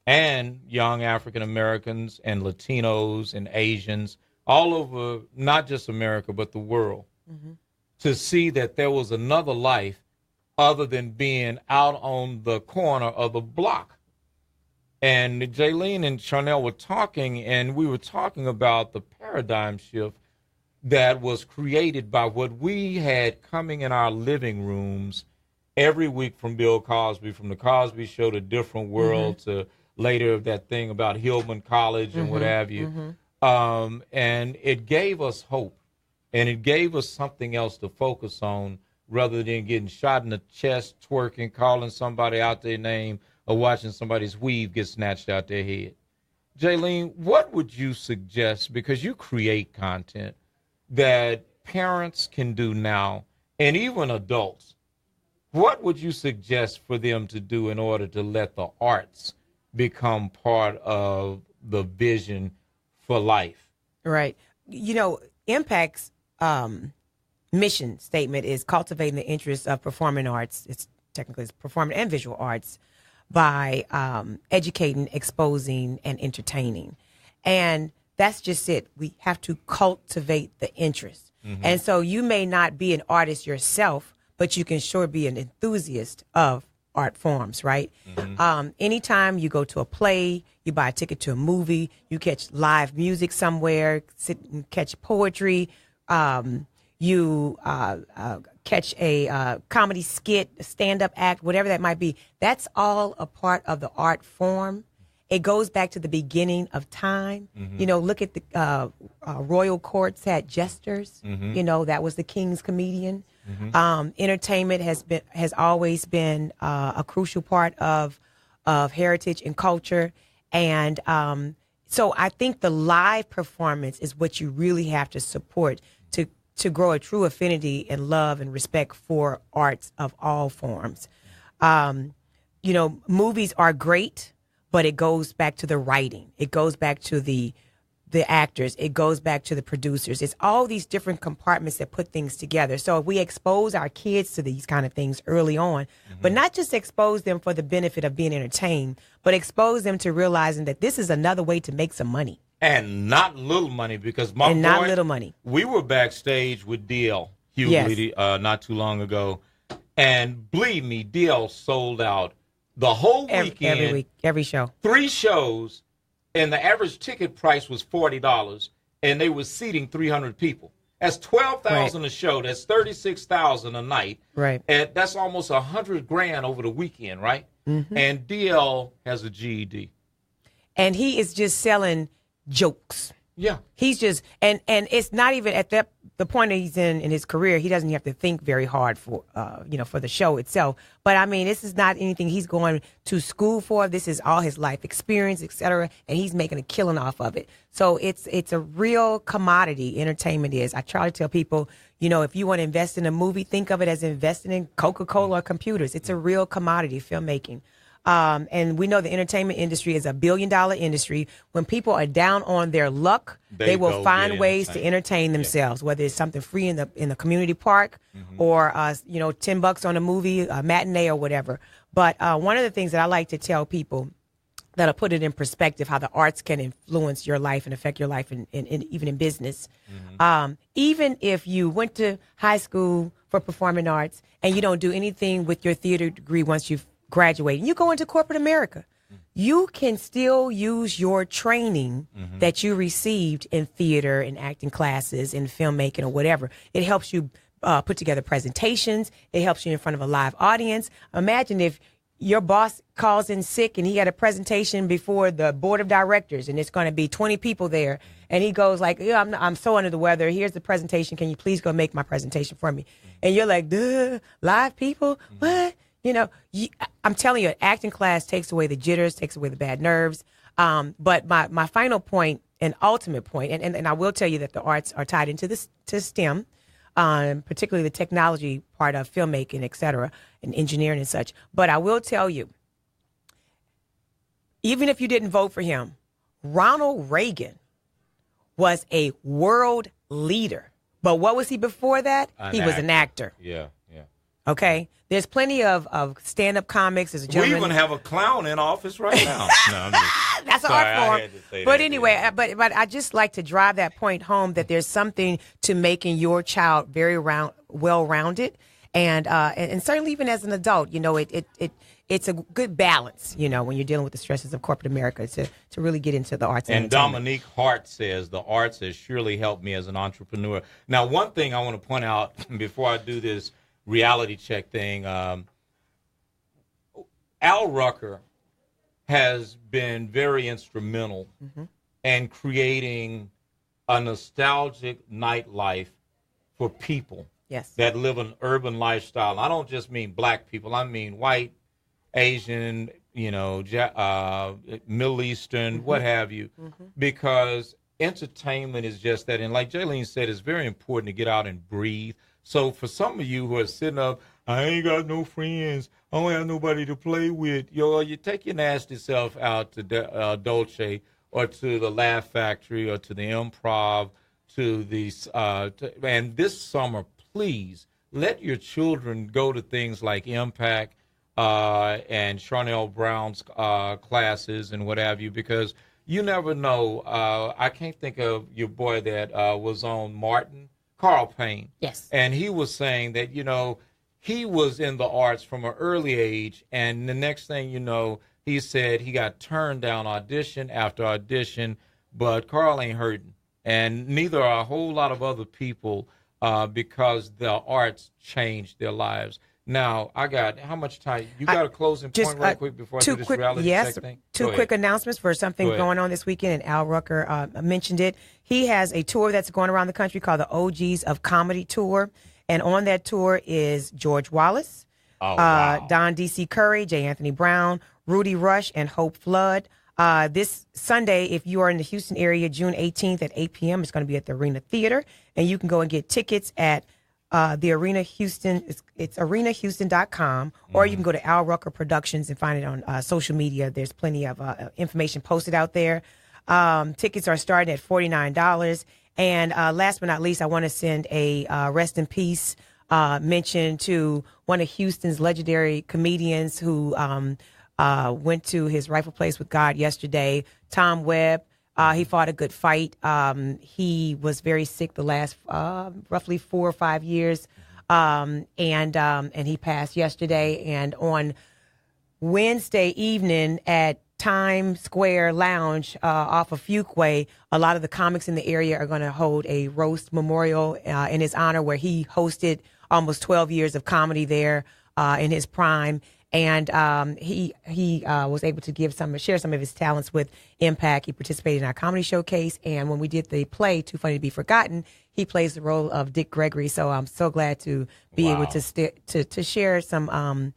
and young African Americans and Latinos and Asians all over, not just America, but the world, to see that there was another life other than being out on the corner of the block. And Jaylene and Charnel were talking, and we were talking about the paradigm shift that was created by what we had coming in our living rooms every week from Bill Cosby, from the Cosby Show to Different World to later that thing about Hillman College and what have you. And it gave us hope, and it gave us something else to focus on rather than getting shot in the chest, twerking, calling somebody out their name, or watching somebody's weave get snatched out their head. Jaylene, what would you suggest, because you create content, that parents can do now, and even adults, what would you suggest for them to do in order to let the arts become part of the vision for life? Right. You know, Impact's mission statement is cultivating the interests of performing arts. It's technically performing and visual arts by educating, exposing, and entertaining. And that's just it. We have to cultivate the interest. And so you may not be an artist yourself, but you can sure be an enthusiast of art forms, right? Anytime you go to a play, you buy a ticket to a movie, you catch live music somewhere, sit and catch poetry, you catch a comedy skit, a stand-up act, whatever that might be. That's all a part of the art form. It goes back to the beginning of time. You know, look at the royal courts had jesters. You know, that was the king's comedian. Entertainment has always been a crucial part of heritage and culture. And so I think the live performance is what you really have to support to grow a true affinity and love and respect for arts of all forms. You know, movies are great, but it goes back to the writing. It goes back to the actors. It goes back to the producers. It's all these different compartments that put things together. So if we expose our kids to these kind of things early on, but not just expose them for the benefit of being entertained, but expose them to realizing that this is another way to make some money. And not little money, because my and boy, not little money. We were backstage with DL Hughley not too long ago, and believe me, DL sold out the whole weekend. Every week, every show. 3 shows, and the average ticket price was $40, and they were seating 300 people. That's $12,000 a show. That's $36,000 a night. Right. And that's almost $100,000 over the weekend, right? And DL has a GED. And he is just selling jokes. Yeah. He's just, and it's not even at the point that he's in his career, he doesn't have to think very hard for, for the show itself. But I mean, this is not anything he's going to school for. This is all his life experience, et cetera. And he's making a killing off of it. So it's a real commodity. Entertainment is. I try to tell people, if you want to invest in a movie, think of it as investing in Coca-Cola or computers. It's a real commodity, filmmaking. And we know the entertainment industry is $1 billion industry. When people are down on their luck, they will find ways to entertain themselves, whether it's something free in the community park or, $10 on a movie, a matinee or whatever. But one of the things that I like to tell people that'll put it in perspective, how the arts can influence your life and affect your life and even in business. Even if you went to high school for performing arts and you don't do anything with your theater degree once you've graduating, you go into corporate America, you can still use your training that you received in theater and acting classes and filmmaking or whatever. It helps you put together presentations. It helps you in front of a live audience. Imagine if your boss calls in sick and he had a presentation before the board of directors and it's going to be 20 people there. And he goes like, I'm so under the weather. Here's the presentation. Can you please go make my presentation for me? And you're like, duh, live people? What? I'm telling you, acting class takes away the jitters, takes away the bad nerves. But my final point and ultimate point, and I will tell you that the arts are tied into this to STEM, particularly the technology part of filmmaking, et cetera, and engineering and such. But I will tell you, even if you didn't vote for him, Ronald Reagan was a world leader. But what was he before that? He was an actor. Yeah. Okay, there's plenty of stand-up comics. As a gentleman, we even have a clown in office right now. No, I'm just, that's an art form. But anyway, but I just like to drive that point home that there's something to making your child very well-rounded, and certainly even as an adult, it's a good balance, when you're dealing with the stresses of corporate America to really get into the arts. And Dominique Hart says the arts has surely helped me as an entrepreneur. Now, one thing I want to point out before I do this reality check thing, Al Rucker has been very instrumental in creating a nostalgic nightlife for people that live an urban lifestyle. I don't just mean black people. I mean white, Asian, Middle Eastern, what have you, because entertainment is just that. And like Jaylene said, it's very important to get out and breathe. So for some of you who are sitting up, I ain't got no friends, I don't have nobody to play with, you take your nasty self out to Dolce or to the Laugh Factory or to the Improv, to these, and this summer, please let your children go to things like Impact and Charnel Brown's classes and what have you, because you never know. I can't think of your boy that was on Martin, Carl Payne. Yes. And he was saying that, he was in the arts from an early age, and the next thing you know, he said he got turned down audition after audition, but Carl ain't hurting. And neither are a whole lot of other people because the arts changed their lives. Now, I got, how much time? You got a closing point right quick before I do this reality check thing? Two quick announcements for something going on this weekend, and Al Rucker mentioned it. He has a tour that's going around the country called the OGs of Comedy Tour, and on that tour is George Wallace, Don D.C. Curry, J. Anthony Brown, Rudy Rush, and Hope Flood. This Sunday, if you are in the Houston area, June 18th at 8 p.m., it's going to be at the Arena Theater, and you can go and get tickets at the Arena Houston. It's arenahouston.com, or you can go to Al Rucker Productions and find it on social media. There's plenty of information posted out there. Tickets are starting at $49. And last but not least, I want to send a rest in peace mention to one of Houston's legendary comedians who went to his rightful place with God yesterday, Tom Webb. He fought a good fight. He was very sick the last roughly 4 or 5 years, and he passed yesterday. And on Wednesday evening at Times Square Lounge off of Fuquay, a lot of the comics in the area are going to hold a roast memorial in his honor, where he hosted almost 12 years of comedy there in his prime. And he was able to share some of his talents with Impact. He participated in our comedy showcase, and when we did the play Too Funny to Be Forgotten, he plays the role of Dick Gregory. So I'm so glad to be able to share some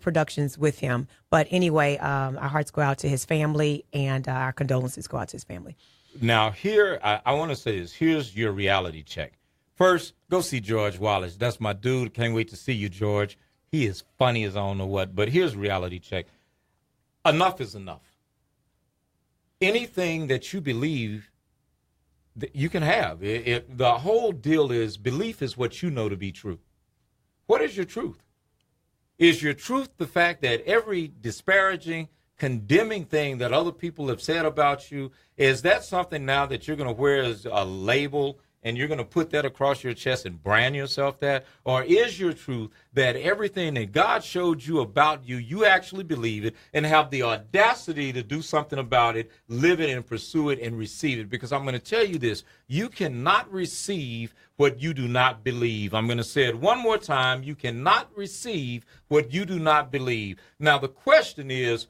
productions with him. But anyway, our hearts go out to his family, and our condolences go out to his family. Now, here, I want to say this. Here's your reality check. First, go see George Wallace. That's my dude. Can't wait to see you, George. He is funny as I don't know what. But here's reality check. Enough is enough. Anything that you believe that you can have. The whole deal is belief is what you know to be true. What is your truth? Is your truth the fact that every disparaging, condemning thing that other people have said about you, is that something now that you're going to wear as a label and you're going to put that across your chest and brand yourself that? Or is your truth that everything that God showed you about you, you actually believe it and have the audacity to do something about it, live it and pursue it and receive it? Because I'm going to tell you this, you cannot receive what you do not believe. I'm going to say it one more time. You cannot receive what you do not believe. Now, the question is,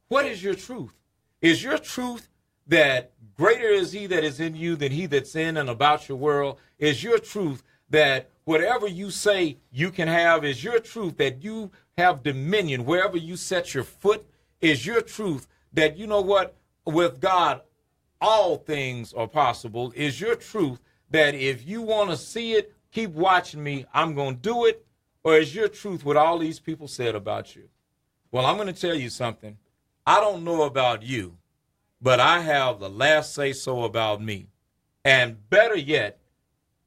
what is your truth? Is your truth that greater is he that is in you than he that's in and about your world? Is your truth that whatever you say you can have? Is your truth that you have dominion wherever you set your foot? Is your truth that, you know what, with God, all things are possible? Is your truth that if you want to see it, keep watching me, I'm going to do it? Or is your truth what all these people said about you? Well, I'm going to tell you something. I don't know about you, but I have the last say-so about me. And better yet,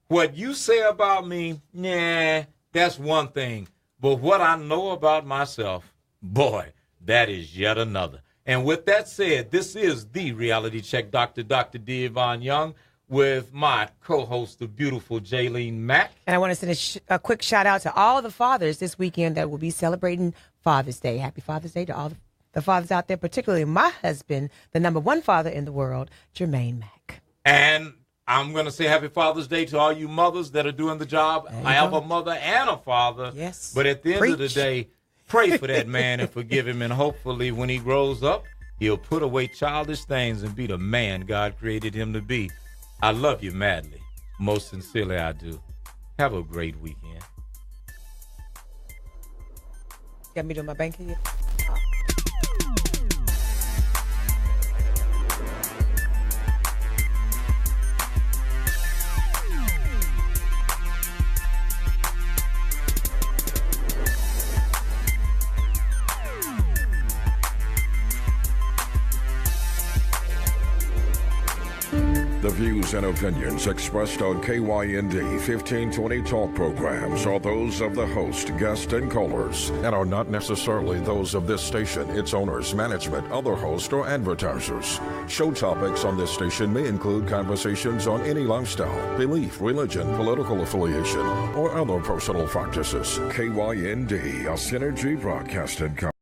what you say about me, nah, that's one thing. But what I know about myself, boy, that is yet another. And with that said, this is the Reality Check Doctor, Dr. D. Yvonne Young, with my co-host, the beautiful Jaylene Mack. And I want to send a quick shout-out to all the fathers this weekend that will be celebrating Father's Day. Happy Father's Day to all the fathers out there, particularly my husband, the #1 father in the world, Jermaine Mack. And I'm going to say happy Father's Day to all you mothers that are doing the job. I have a mother and a father. Yes. But at the end of the day, pray for that man and forgive him. And hopefully when he grows up, he'll put away childish things and be the man God created him to be. I love you madly. Most sincerely, I do. Have a great weekend. Got me to my bank yet? The views and opinions expressed on KYND 1520 talk programs are those of the host, guest, and callers, and are not necessarily those of this station, its owners, management, other hosts, or advertisers. Show topics on this station may include conversations on any lifestyle, belief, religion, political affiliation, or other personal practices. KYND, a Synergy Broadcasting Company.